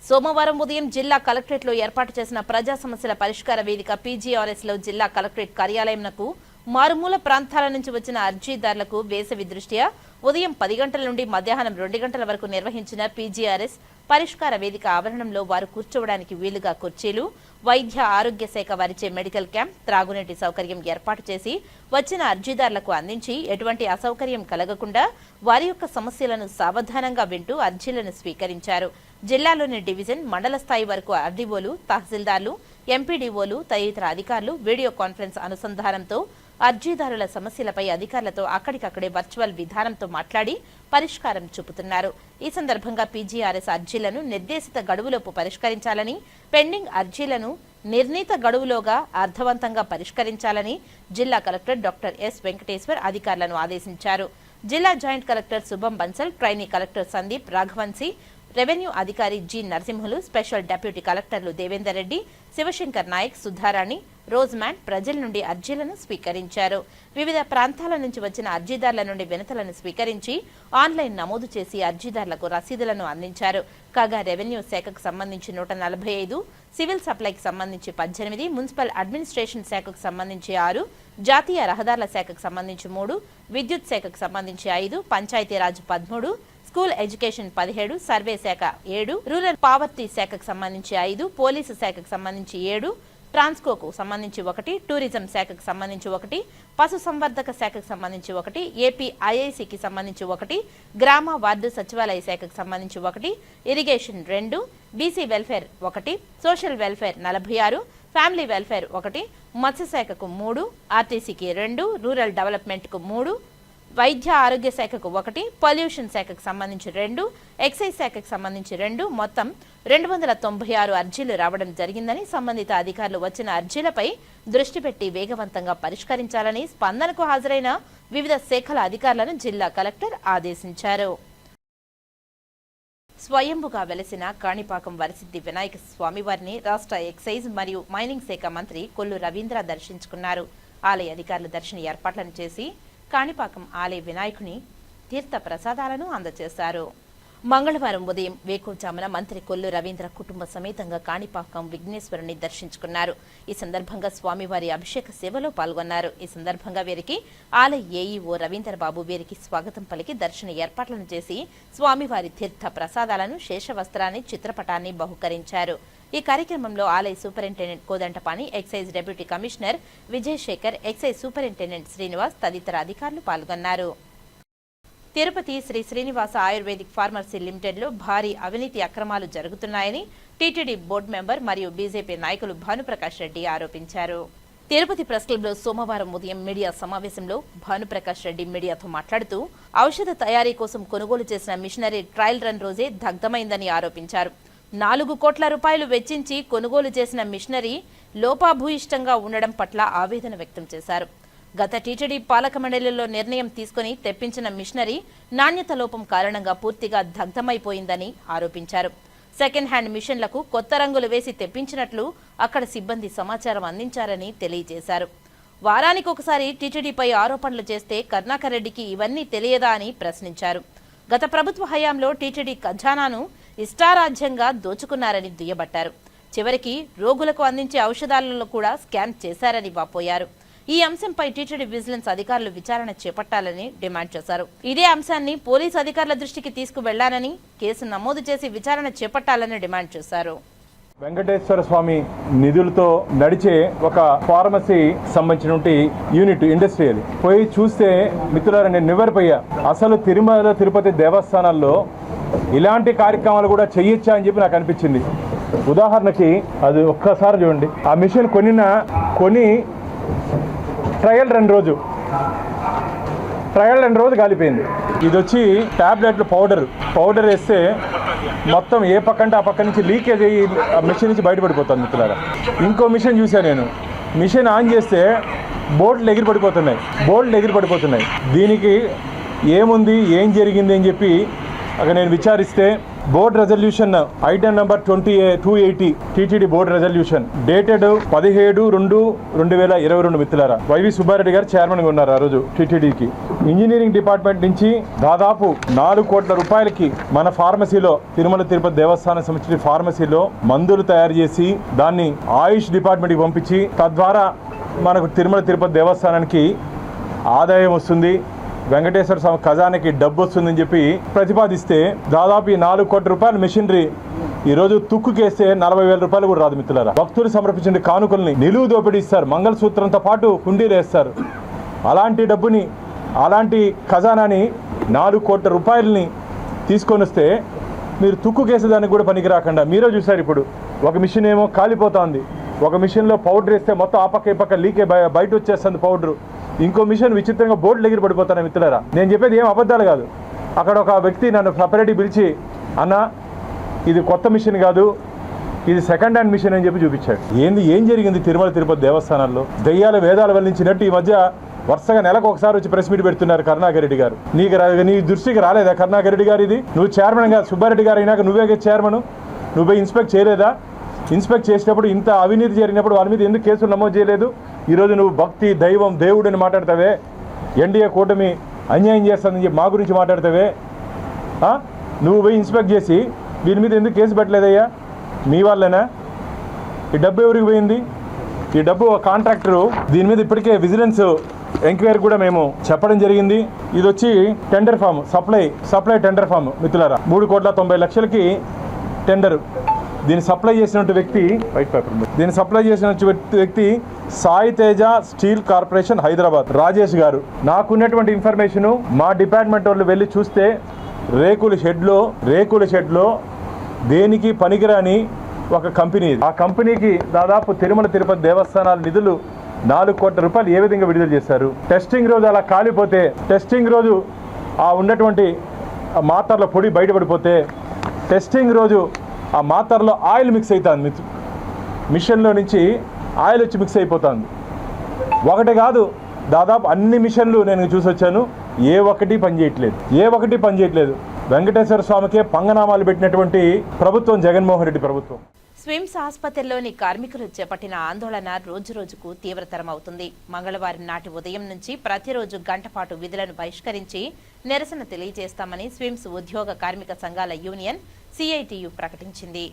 Speaker 1: సోమవారం ఉదయం జిల్లా కలెక్టరేట్లో ఏర్పాటు చేసిన ప్రజా సమస్యల పరిష్కార వేదిక పీజీఆర్ఎస్ లో జిల్లా కలెక్టరేట్ కార్యాలయంకు మారుమూల ప్రాంతాల నుంచి వచ్చిన అర్జీదారులకు వేసవి దృష్ట్యా ఉదయం 10 గంటల నుండి మధ్యాహ్నం 2 గంటల వరకు నిర్వహించిన పీజీఆర్ఎస్ పరిష్కార వేదిక ఆవరణంలో వారు కూర్చోవడానికి వీలుగా కుర్చీలు, వైద్య ఆరోగ్య శాఖ వారిచే మెడికల్ క్యాంప్, త్రాగునీటి సౌకర్యం ఏర్పాటు చేసి వచ్చిన అర్జీదారులకు అందించి ఎటువంటి అసౌకర్యం కలగకుండా వారి యొక్క సమస్యలను సావధానంగా వింటూ అర్జీలను స్వీకరించారు. జిల్లాలోని డివిజన్, మండల స్థాయి వరకు ఆర్డీఓలు, తహసీల్దార్లు, ఎంపీడీఓలు తదితర అధికారులు వీడియో కాన్ఫరెన్స్ అనుసంధానంతో అర్జీదారుల సమస్యలపై అధికారులతో అక్కడికక్కడే వర్చువల్ విధానంతో మాట్లాడి పరిష్కారం చూపుతున్నారు. ఈ సందర్భంగా పీజీఆర్ఎస్ అర్జీలను నిర్దేశిత గడువులోపు పరిష్కరించాలని, పెండింగ్ అర్జీలను నిర్ణీత గడువులోగా అర్థవంతంగా పరిష్కరించాలని జిల్లా కలెక్టర్ డాక్టర్ ఎస్ వెంకటేశ్వర్ అధికారులను ఆదేశించారు. జిల్లా joint collector Shubham Bansal, trainee collector Sandeep Raghuvanshi, revenue అధికారి జి నరసింహులు, స్పెషల్ డెప్యూటీ కలెక్టర్లు దేవేందర్ రెడ్డి, శివశంకర్ నాయక్, సుధారాణి, రోజ్మ్యాన్ ప్రజల నుండి అర్జీలను స్వీకరించారు. వివిధ ప్రాంతాల నుంచి వచ్చిన అర్జీదారుల నుండి వినతులను స్వీకరించి ఆన్లైన్ నమోదు చేసి అర్జీదారులకు రసీదులను అందించారు. కాగా రెవెన్యూ శాఖకు సంబంధించి 145, సివిల్ సప్లైకి సంబంధించి 18, మున్సిపల్ అడ్మినిస్ట్రేషన్ శాఖకు సంబంధించి 6, జాతీయ రహదారుల శాఖకు సంబంధించి 3, విద్యుత్ శాఖకు సంబంధించి 5, పంచాయతీరాజ్ 13, స్కూల్ ఎడ్యుకేషన్ 17, సర్వే శాఖ 7, రూరల్ పావర్టీ శాఖకు సంబంధించి 5, పోలీసు శాఖకు సంబంధించి 7, ట్రాన్స్కోకు సంబంధించి 1, టూరిజం శాఖకు సంబంధించి 1, పశు సంవర్ధక శాఖకు సంబంధించి 1, ఏపీ ఐఐసికి సంబంధించి 1, గ్రామ వార్డు సచివాలయ శాఖకు సంబంధించి 1, irrigation 2, BC welfare 1, social welfare 46, family welfare 1, మత్స్యశాఖకు 3, ఆర్టీసీకి 2, రూరల్ డెవలప్మెంట్కు 3, వైద్య ఆరోగ్య శాఖకు 1, పొల్యూషన్ శాఖకు సంబంధించి 2, ఎక్సైజ్ శాఖకు సంబంధించి 2, మొత్తం 296 అర్జీలు రావడం జరిగిందని, సంబంధిత అధికారులు వచ్చిన అర్జీలపై దృష్టి పెట్టి వేగవంతంగా పరిష్కరించాలని స్పందనకు హాజరైన వివిధ శాఖల అధికారులను జిల్లా కలెక్టర్ ఆదేశించారు. స్వయంభుగా వెలసిన కాణిపాకం వరసిద్ధి వినాయక స్వామివారిని రాష్ట్ర ఎక్సైజ్ మరియు మైనింగ్ శాఖ మంత్రి కొల్లు రవీంద్ర దర్శించుకున్నారు. ఆలయ అధికారులు దర్శన ఏర్పాట్లను చేసి కాణిపాకం ఆలయ వినాయకుని తీర్థ ప్రసాదాలను అందజేశారు. మంగళవారం ఉదయం వేకువజామున మంత్రి కొల్లు రవీంద్ర కుటుంబ సమేతంగా కాణిపాకం విఘ్నేశ్వరుని దర్శించుకున్నారు. ఈ సందర్భంగా స్వామివారి అభిషేక సేవలో పాల్గొన్నారు. ఈ సందర్భంగా వీరికి ఆలయ ఏఈఓ రవీంద్ర బాబు వీరికి స్వాగతం పలికి దర్శన ఏర్పాట్లను చేసి స్వామివారి తీర్థ ప్రసాదాలను, శేషవస్త్రాన్ని, చిత్రపటాన్ని బహుకరించారు. ఈ కార్యక్రమంలో ఆలయ superintendent Kodandapani, excise deputy commissioner Vijayasekhar, excise superintendent Srinivas తదితర అధికారులు పాల్గొన్నారు. తిరుపతి శ్రీ శ్రీనివాస ఆయుర్వేదిక్ ఫార్మసీ లిమిటెడ్లో భారీ అవినీతి అక్రమాలు జరుగుతున్నాయని టీటీడీ బోర్డు మెంబర్ మరియు బీజేపీ నాయకులు భానుప్రకాష్ రెడ్డి ఆరోపించారు. తిరుపతి ప్రెస్ క్లబ్లో సోమవారం ఉదయం మీడియా సమావేశంలో భానుప్రకాష్ రెడ్డి మీడియాతో మాట్లాడుతూ ఔషధ తయారీ కోసం కొనుగోలు చేసిన మిషనరీ ట్రయల్ రన్ రోజే దగ్ధమైందని ఆరోపించారు. 4 కోట్ల రూపాయలు వెచ్చించి కొనుగోలు చేసిన మిషనరీ లోపాభూయిష్టంగా ఉండడం పట్ల ఆవేదన వ్యక్తం చేశారు. గత టీటీడీ పాలక మండలిలో నిర్ణయం తీసుకుని తెప్పించిన మిషనరీ నాణ్యత లోపం కారణంగా పూర్తిగా దగ్ధమైపోయిందని ఆరోపించారు. సెకండ్ హ్యాండ్ మిషన్లకు కొత్త రంగులు వేసి తెప్పించినట్లు అక్కడ సిబ్బంది సమాచారం అందించారని తెలియజేశారు. వారానికి ఒకసారి టీటీడీపై ఆరోపణలు చేస్తే కరుణాకర్ రెడ్డికి ఇవన్నీ తెలియదా అని ప్రశ్నించారు. గత ప్రభుత్వ హయాంలో టీటీడీ ఖజానాను ఇష్టారాజ్యంగా దోచుకున్నారని దుయ్యబట్టారు. చివరికి రోగులకు అందించే ఔషధాలలో కూడా స్కాన్ చేశారని వాపోయారు. ఈ అంశంపై టీటీడీ విజిలెన్స్ అధికారులు విచారణ చేపట్టాలని డిమాండ్ చేశారు. ఇదే అంశాన్ని పోలీసు అధికారుల దృష్టికి తీసుకువెళ్లానని, కేసు నమోదు చేసి విచారణ చేపట్టాలని డిమాండ్ చేశారు.
Speaker 11: వెంకటేశ్వర స్వామి నిధులతో నడిచే ఒక ఫార్మసీ సంబంధించిన యూనిట్ ఇండస్ట్రియల్ పోయి చూస్తే మిత్రులారా నేను నివ్వెరపోయా. అసలు తిరుమల తిరుపతి దేవస్థానాల్లో ఇలాంటి కార్యక్రమాలు కూడా చేయొచ్చా అని చెప్పి నాకు అనిపించింది. ఉదాహరణకి అది ఒక్కసారి చూడండి, ఆ మిషన్ కొని ట్రయల్ రన్ రోజు కాలిపోయింది. ఇది వచ్చి టాబ్లెట్లు పౌడర్ వేస్తే మొత్తం ఏ పక్కంటే ఆ పక్క నుంచి లీకేజ్ అయ్యి ఆ మిషన్ నుంచి బయటపడిపోతుంది మిత్రులారా. ఇంకో మిషన్ చూశాను నేను, మిషన్ ఆన్ చేస్తే బోర్డులు ఎగిరిపడిపోతున్నాయి. దీనికి ఏముంది, ఏం జరిగింది అని చెప్పి అక్కడ నేను విచారిస్తే board resolution item number 280 TTD board resolution dated 17/2/2022 మిత్రులారా. వైవి సుబ్బారెడ్డి గారు చైర్మన్గా ఉన్నారు ఆ రోజు టీటీడీకి. ఇంజనీరింగ్ డిపార్ట్మెంట్ నుంచి దాదాపు 4 కోట్ల రూపాయలకి మన ఫార్మసీలో తిరుమల తిరుపతి దేవస్థానం సంబంధించిన ఫార్మసీలో మందులు తయారు చేసి దాన్ని ఆయుష్ డిపార్ట్మెంట్కి పంపించి తద్వారా మనకు తిరుమల తిరుపతి దేవస్థానానికి ఆదాయం వస్తుంది, వెంకటేశ్వర స్వామి ఖజానాకి డబ్బు వస్తుందని చెప్పి ప్రతిపాదిస్తే దాదాపు 4 కోట్ల రూపాయల మెషినరీ ఈరోజు తుక్కుకేస్తే 40,000 రూపాయలు కూడా రాదు మిత్రులారా. భక్తులు సమర్పించిన కానుకల్ని నిలువు దోపిడీ ఇస్తారు, మంగళసూత్రంతో పాటు కుండీలు వేస్తారు. అలాంటి డబ్బుని, అలాంటి ఖజానాని 4 కోట్ల రూపాయలని తీసుకొని వస్తే మీరు తుక్కుకేసేదానికి కూడా పనికి రాకుండా మీరే చూసారు. ఇప్పుడు ఒక మిషన్ ఏమో కాలిపోతుంది, ఒక మిషన్లో పౌడర్ వేస్తే మొత్తం ఆ పక్క ఈ పక్క లీకే బయట వచ్చేస్తుంది పౌడరు. ఇంకో మిషన్ విచిత్రంగా బోర్డులు ఎగిరి పడిపోతాను మిత్రులారా. నేను చెప్పేది ఏం అబద్ధాలు కాదు. అక్కడ ఒక వ్యక్తి నన్ను సపరేట్గా పిలిచి, అన్న ఇది కొత్త మిషన్ కాదు, ఇది సెకండ్ హ్యాండ్ మిషన్ అని చెప్పి చూపించాడు. ఏం జరిగింది తిరుమల తిరుపతి దేవస్థానాల్లో? దయ్యాల వేదాలు వల్లించినట్టు ఈ మధ్య వరుసగా నెలకు ఒకసారి వచ్చి ప్రెస్ మీట్ పెడుతున్నారు కరుణాకర్ రెడ్డి గారు. నీ దృష్టికి రాలేదా కరుణాకర్ రెడ్డి గారు? ఇది నువ్వు చైర్మన్గా సుబ్బారెడ్డి గారు అయినాక నువ్వే చైర్మన్, నువ్వే ఇన్స్పెక్ట్ చేయలేదా? ఇన్స్పెక్ట్ చేసినప్పుడు ఇంత అవినీతి జరిగినప్పుడు వాళ్ళ మీద ఎందుకు కేసులు నమోదు చేయలేదు? ఈరోజు నువ్వు భక్తి, దైవం, దేవుడు అని మాట్లాడతావే, ఎన్డీఏ కూటమి అన్యాయం చేస్తుందని చెప్పి మా గురించి మాట్లాడతావే. నువ్వు పోయి ఇన్స్పెక్ట్ చేసి దీని మీద ఎందుకు కేసు పెట్టలేదయ్యా? మీ వాళ్ళేనా? ఈ డబ్బు ఎవరికి పోయింది? ఈ డబ్బు కాంట్రాక్టరు. దీని మీద ఇప్పటికే విజిలెన్స్ ఎంక్వైరీ కూడా మేము చెప్పడం జరిగింది. ఇది వచ్చి tender form, supply tender form మిత్రులారా. 3,90,00,000కి టెండరు. దీన్ని సప్లై చేసినట్టు వ్యక్తి సాయి తేజ స్టీల్ కార్పొరేషన్ హైదరాబాద్ రాజేష్ గారు. నాకున్నటువంటి ఇన్ఫర్మేషను మా డిపార్ట్మెంట్ వాళ్ళు వెళ్ళి చూస్తే రేకుల షెడ్లో దేనికి పనికిరాని ఒక కంపెనీ. ఆ కంపెనీకి దాదాపు తిరుమల తిరుపతి దేవస్థానాల నిధులు 4 కోట్ల రూపాయలు ఏ విధంగా విడుదల చేశారు? టెస్టింగ్ రోజు అలా కాలిపోతే, టెస్టింగ్ రోజు ఆ ఉన్నటువంటి మాత్రల పొడి బయటపడిపోతే, టెస్టింగ్ రోజు ఆ మాత్రలో ఆయిల్ మిక్స్ అవుతుంది, మిషన్లో నుంచి ఆయిల్ వచ్చి మిక్స్ అయిపోతుంది. ఒకటి కాదు, దాదాపు అన్ని మిషన్లు నేను చూసి వచ్చాను, ఏ ఒక్కటి పనిచేయట్లేదు. వెంకటేశ్వర స్వామికే పంగనామాలు పెట్టినటువంటి ప్రభుత్వం జగన్మోహన్ రెడ్డి ప్రభుత్వం.
Speaker 1: స్విమ్స్ ఆసుపత్రిలోని కార్మికులు చేపట్టిన ఆందోళన రోజురోజుకు తీవ్రతరం అవుతుంది. మంగళవారం నాటి ఉదయం నుంచి ప్రతిరోజు గంటపాటు విధులను బహిష్కరించి నిరసన తెలియజేస్తామని స్విమ్స్ ఉద్యోగ కార్మిక సంఘాల యూనియన్ సిఐటియు ప్రకటించింది.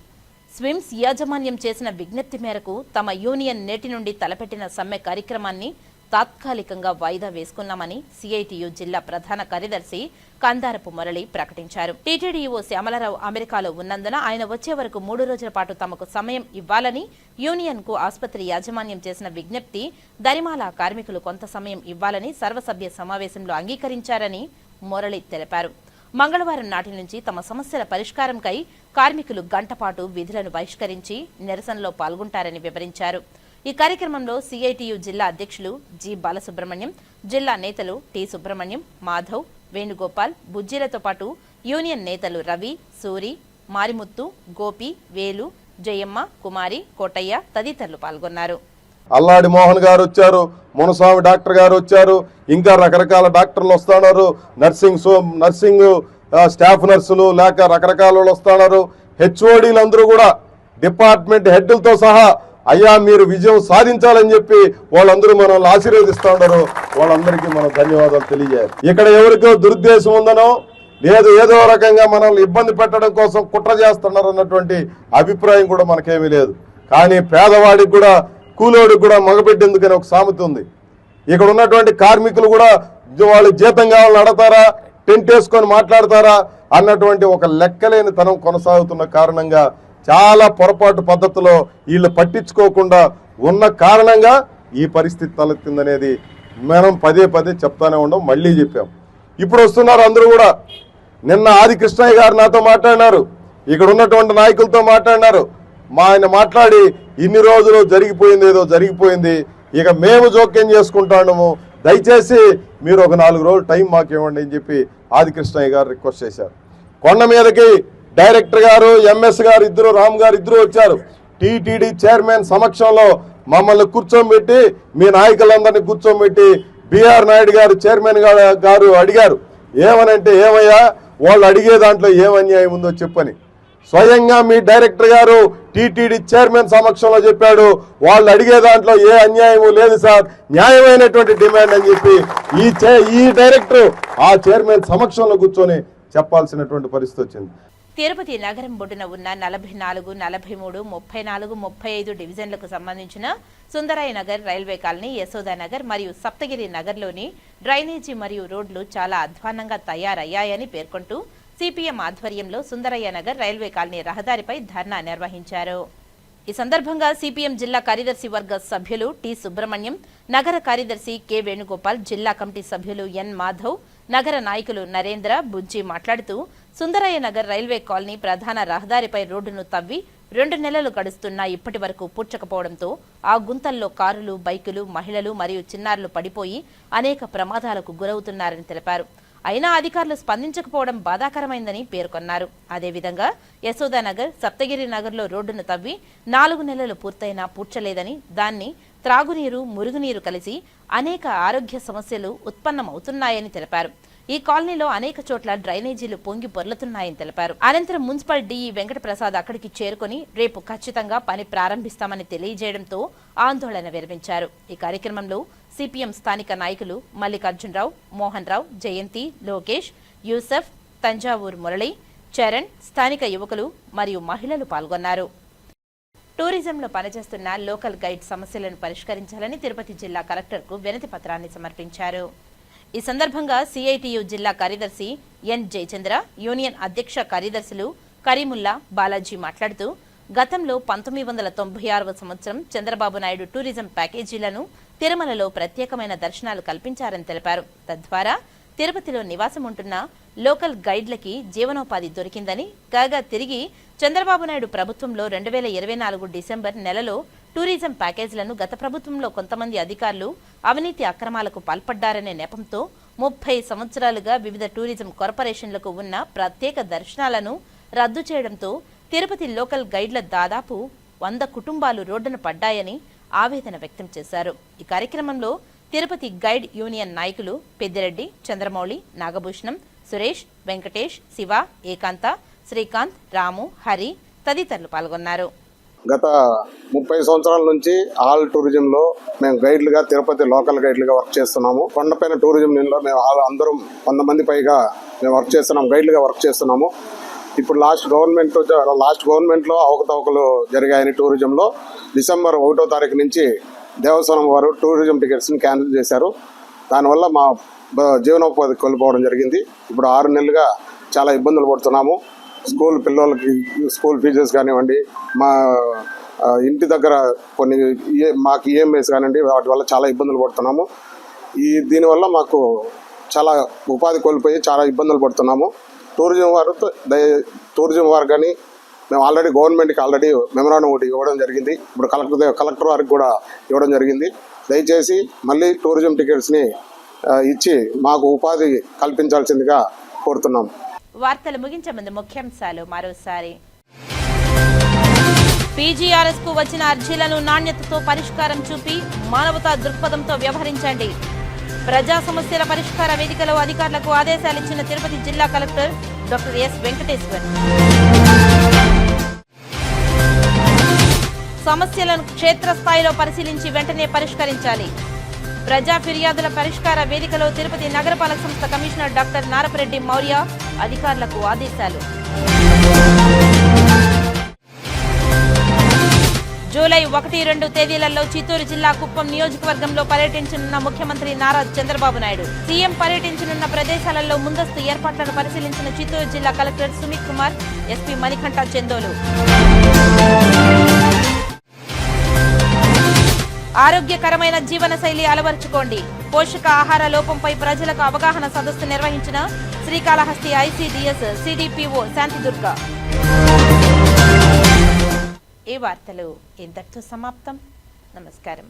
Speaker 1: స్విమ్స్ యాజమాన్యం చేసిన విజ్ఞప్తి మేరకు తమ యూనియన్ నేటి నుండి తలపెట్టిన సమ్మె కార్యక్రమాన్ని తాత్కాలికంగా వాయిదా వేసుకున్నామని సిఐటియు జిల్లా ప్రధాన కార్యదర్శి కందారపు మురళి ప్రకటించారు. టీటీడీఓ శ్యామలరావు అమెరికాలో ఉన్నందున ఆయన వచ్చే వరకు 3 రోజుల పాటు తమకు సమయం ఇవ్వాలని యూనియన్ కు ఆసుపత్రి యాజమాన్యం చేసిన విజ్ఞప్తి దరిమాల కార్మికులు కొంత సమయం ఇవ్వాలని సర్వసభ్య సమావేశంలో అంగీకరించారని మురళి తెలిపారు. మంగళవారం నాటి నుంచి తమ సమస్యల పరిష్కారంకై కార్మికులు గంటపాటు విధులను బహిష్కరించి నిరసనలో పాల్గొంటారని వివరించారు. ఈ కార్యక్రమంలో సిఐటియు జిల్లా అధ్యక్షులు జి బాలసుబ్రహ్మణ్యం, జిల్లా నేతలు టి సుబ్రహ్మణ్యం, మాధవ్, వేణుగోపాల్, బుజ్జీలతో పాటు యూనియన్ నేతలు రవి, సూరి, మారిముత్తు, గోపి, వేలు, జయమ్మ, కుమారి, కోటయ్య తదితరులు పాల్గొన్నారు.
Speaker 3: అల్లాడి మోహన్ గారు వచ్చారు, మునస్వామి డాక్టర్ గారు వచ్చారు, ఇంకా రకరకాల డాక్టర్లు వస్తున్నారు, నర్సింగ్ స్టాఫ్ నర్సులు లేక రకరకాల వాళ్ళు వస్తున్నారు. హెచ్ఓడీలు అందరూ కూడా డిపార్ట్మెంట్ హెడ్లతో సహా అయ్యా మీరు విజయం సాధించాలని చెప్పి వాళ్ళందరూ మనల్ని ఆశీర్వదిస్తూ ఉన్నారు. వాళ్ళందరికీ మనం ధన్యవాదాలు తెలియజేయాలి. ఇక్కడ ఎవరికో దురుద్దేశం ఉందనో లేదు ఏదో రకంగా మనల్ని ఇబ్బంది పెట్టడం కోసం కుట్ర చేస్తున్నారు అన్నటువంటి అభిప్రాయం కూడా మనకేమీ లేదు. కానీ పేదవాడికి కూడా కూలోడికి కూడా మగబెట్టేందుకని ఒక సామెత ఉంది. ఇక్కడ ఉన్నటువంటి కార్మికులు కూడా వాళ్ళు జీతం కావాలని అడతారా, టెంట్ వేసుకొని మాట్లాడతారా అన్నటువంటి ఒక లెక్కలేని తనం కొనసాగుతున్న కారణంగా చాలా పొరపాటు పద్ధతిలో వీళ్ళు పట్టించుకోకుండా ఉన్న కారణంగా ఈ పరిస్థితి తలెత్తిందనేది మనం పదే పదే చెప్తానే ఉన్నాం, మళ్ళీ చెప్పాం. ఇప్పుడు వస్తున్నారు అందరూ కూడా. నిన్న ఆది కృష్ణయ్య గారు నాతో మాట్లాడినారు, ఇక్కడ ఉన్నటువంటి నాయకులతో మాట్లాడినారు. ఆయన మాట్లాడి ఇన్ని రోజులు జరిగిపోయింది ఏదో జరిగిపోయింది, ఇక మేము జోక్యం చేసుకుంటాము, దయచేసి మీరు ఒక 4 రోజులు టైం మాకు ఇవ్వండి అని చెప్పి ఆది కృష్ణయ్య గారు రిక్వెస్ట్ చేశారు. కొండ మీదకి డైరెక్టర్ గారు, ఎంఎస్ గారు ఇద్దరు, రామ్ గారు ఇద్దరు వచ్చారు. టీటీడీ చైర్మన్ సమక్షంలో మమ్మల్ని కూర్చోబెట్టి మీ నాయకులందరినీ కూర్చోబెట్టి బిఆర్ నాయుడు గారు చైర్మన్ గారు అడిగారు, ఏమనంటే ఏమయ్యా వాళ్ళు అడిగే దాంట్లో ఏం అన్యాయం ఉందో చెప్పని. స్వయంగా మీ డైరెక్టర్ గారు టీటీడీ చైర్మన్ సమక్షంలో చెప్పాడు, వాళ్ళు అడిగే దాంట్లో ఏ అన్యాయము లేదు సార్, న్యాయమైనటువంటి డిమాండ్ అని చెప్పి ఈ డైరెక్టర్ ఆ చైర్మన్ సమక్షంలో కూర్చొని చెప్పాల్సినటువంటి పరిస్థితి వచ్చింది.
Speaker 1: తిరుపతి నగరం బొడ్డున ఉన్న 44, 43, 34, 35 డివిజన్లకు సంబంధించిన సుందరయ్య నగర్, రైల్వే కాలనీ, యశోదానగర్ మరియు సప్తగిరి నగర్లోని డ్రైనేజీ మరియు రోడ్లు చాలా అధ్వాన్నంగా తయారయ్యాయని పేర్కొంటూ సిపిఎం ఆధ్వర్యంలో సుందరయ్య నగర్, రైల్వే కాలనీ రహదారిపై ధర్నా నిర్వహించారు. ఈ సందర్భంగా సిపిఎం జిల్లా కార్యదర్శి వర్గ సభ్యులు టి సుబ్రహ్మణ్యం, నగర కార్యదర్శి కె వేణుగోపాల్, జిల్లా కమిటీ సభ్యులు ఎన్ మాధవ్, నగర నాయకులు నరేంద్ర, బుజ్జి మాట్లాడుతూ సుందరయ్య నగర్ రైల్వే కాలనీ ప్రధాన రహదారిపై రోడ్డును తవ్వి 2 నెలలు గడుస్తున్నా ఇప్పటి వరకు పూడ్చకపోవడంతో ఆ గుంతల్లో కారులు, బైకులు, మహిళలు మరియు చిన్నారులు పడిపోయి అనేక ప్రమాదాలకు గురవుతున్నారని తెలిపారు. అయినా అధికారులు స్పందించకపోవడం బాధాకరమైందని పేర్కొన్నారు. అదేవిధంగా యశోదానగర్, సప్తగిరి నగర్లో రోడ్డును తవ్వి 4 నెలలు పూర్తయినా పూడ్చలేదని, దాన్ని త్రాగునీరు, మురుగునీరు కలిసి అనేక ఆరోగ్య సమస్యలు ఉత్పన్నమవుతున్నాయని తెలిపారు. ఈ కాలనీలో అనేక చోట్ల డ్రైనేజీలు పొంగి పొర్లుతున్నాయని తెలిపారు. అనంతరం మున్సిపల్ డిఈ వెంకటప్రసాద్ అక్కడికి చేరుకుని రేపు ఖచ్చితంగా పని ప్రారంభిస్తామని తెలియజేయడంతో ఆందోళన విరమించారు. ఈ కార్యక్రమంలో సిపిఎం స్థానిక నాయకులు మల్లికార్జునరావు, మోహన్ రావు, జయంతి, లోకేష్, యూసఫ్, తంజావూర్ మురళి, చరణ్, స్థానిక యువకులు మరియు మహిళలు పాల్గొన్నారు. టూరిజంలో పనిచేస్తున్న లోకల్ గైడ్ సమస్యలను పరిష్కరించాలని తిరుపతి జిల్లా కలెక్టర్కు వినతి పత్రాన్ని సమర్పించారు. ఈ సందర్భంగా సిఐటియు జిల్లా కార్యదర్శి ఎన్ జయచంద్ర, యూనియన్ అధ్యక్ష కార్యదర్శులు కరీముల్లా, బాలాజీ మాట్లాడుతూ గతంలో 1996వ సంవత్సరం చంద్రబాబు నాయుడు టూరిజం ప్యాకేజీలను తిరుమలలో ప్రత్యేకమైన దర్శనాలు కల్పించారని తెలిపారు. తద్వారా తిరుపతిలో నివాసం ఉంటున్న లోకల్ గైడ్లకి జీవనోపాధి దొరికిందని, కాగా తిరిగి చంద్రబాబు నాయుడు ప్రభుత్వంలో 2024 డిసెంబర్ నెలలో టూరిజం ప్యాకేజీలను గత ప్రభుత్వంలో కొంతమంది అధికారులు అవినీతి అక్రమాలకు పాల్పడ్డారనే నెపంతో 30 సంవత్సరాలుగా వివిధ టూరిజం కార్పొరేషన్లకు ఉన్న ప్రత్యేక దర్శనాలను రద్దు చేయడంతో తిరుపతి లోకల్ గైడ్ల దాదాపు 100 కుటుంబాలు రోడ్డున పడ్డాయని ఆవేదన వ్యక్తం చేశారు. ఈ కార్యక్రమంలో తిరుపతి గైడ్ యూనియన్ నాయకులు పెద్దిరెడ్డి, చంద్రమౌళి, నాగభూషణం, సురేష్, వెంకటేష్, శివ, ఏకాంత, శ్రీకాంత్, రాము, హరి తదితరులు పాల్గొన్నారు.
Speaker 3: గత 30 సంవత్సరాల నుంచి ఆల్ టూరిజంలో మేము గైడ్లుగా, తిరుపతి లోకల్ గైడ్లుగా వర్క్ చేస్తున్నాము. కొండపైన టూరిజంలో మేము అందరం 100 మంది పైగా మేము వర్క్ చేస్తున్నాము, గైడ్లుగా వర్క్ చేస్తున్నాము. ఇప్పుడు లాస్ట్ గవర్నమెంట్లో అవకతవకలు జరిగాయని టూరిజంలో డిసెంబర్ 1వ తారీఖు నుంచి దేవస్థానం వారు టూరిజం టికెట్స్ని క్యాన్సిల్ చేశారు. దానివల్ల మా జీవనోపాధి కోల్పోవడం జరిగింది. ఇప్పుడు 6 నెలలుగా చాలా ఇబ్బందులు పడుతున్నాము. స్కూల్ పిల్లలకి స్కూల్ ఫీజెస్ కానివ్వండి, మా ఇంటి దగ్గర కొన్ని మాకు ఈఎంఐస్ కానివ్వండి, వాటి వల్ల చాలా ఇబ్బందులు పడుతున్నాము. దీనివల్ల మాకు చాలా ఉపాధి కోల్పోయి చాలా ఇబ్బందులు పడుతున్నాము. టూరిజం వారు కానీ మేము ఆల్రెడీ గవర్నమెంట్కి మెమరాండం ఒకటి ఇవ్వడం జరిగింది. ఇప్పుడు కలెక్టర్ వారికి కూడా ఇవ్వడం జరిగింది. దయచేసి మళ్ళీ టూరిజం టికెట్స్ని ఇచ్చి మాకు ఉపాధి కల్పించాల్సిందిగా కోరుతున్నాం.
Speaker 1: వార్తలు ముగించే ముందు ముఖ్యాంశాలు మరోసారి. పీజీఆర్ఎస్ కు వచ్చిన అర్జీలను నాణ్యతతో పరిష్కారం చూపి మానవతా దృక్పథంతో వ్యవహరించండి. ప్రజా సమస్యల పరిష్కార వేదికలో అధికారులకు ఆదేశాలిచ్చిన తిరుపతి జిల్లా కలెక్టర్ డాక్టర్ ఎస్ వెంకటేశ్వర్. సమస్యలను క్షేత్రస్థాయిలో పరిశీలించి వెంటనే పరిష్కరించాలి. ప్రజా ఫిర్యాదుల పరిష్కార వేదికలో తిరుపతి నగరపాలక సంస్థ కమిషనర్ డాక్టర్ నారపరెడ్డి మౌర్య అధికారులకు ఆదేశాలు. జూలై 1-2 తేదీలలో చిత్తూరు జిల్లా కుప్పం నియోజకవర్గంలో పర్యటించనున్న ముఖ్యమంత్రి నారా చంద్రబాబు నాయుడు. సీఎం పర్యటించనున్న ప్రదేశాలలో ముందస్తు ఏర్పాట్లను పరిశీలించిన చిత్తూరు జిల్లా కలెక్టర్ సుమిత్ కుమార్, ఎస్పీ మణికంఠ చందోలు. ఆరోగ్యకరమైన జీవనశైలి అలవర్చుకోండి. పోషక ఆహార లోపంపై ప్రజలకు అవగాహన సదస్సు నిర్వహించిన శ్రీకాళహస్తి ఐసీడీఎస్ సిడిపిఓ శాంతిదుర్గ. ఈ వార్తలు ఇంతటితో సమాప్తం. నమస్కారం.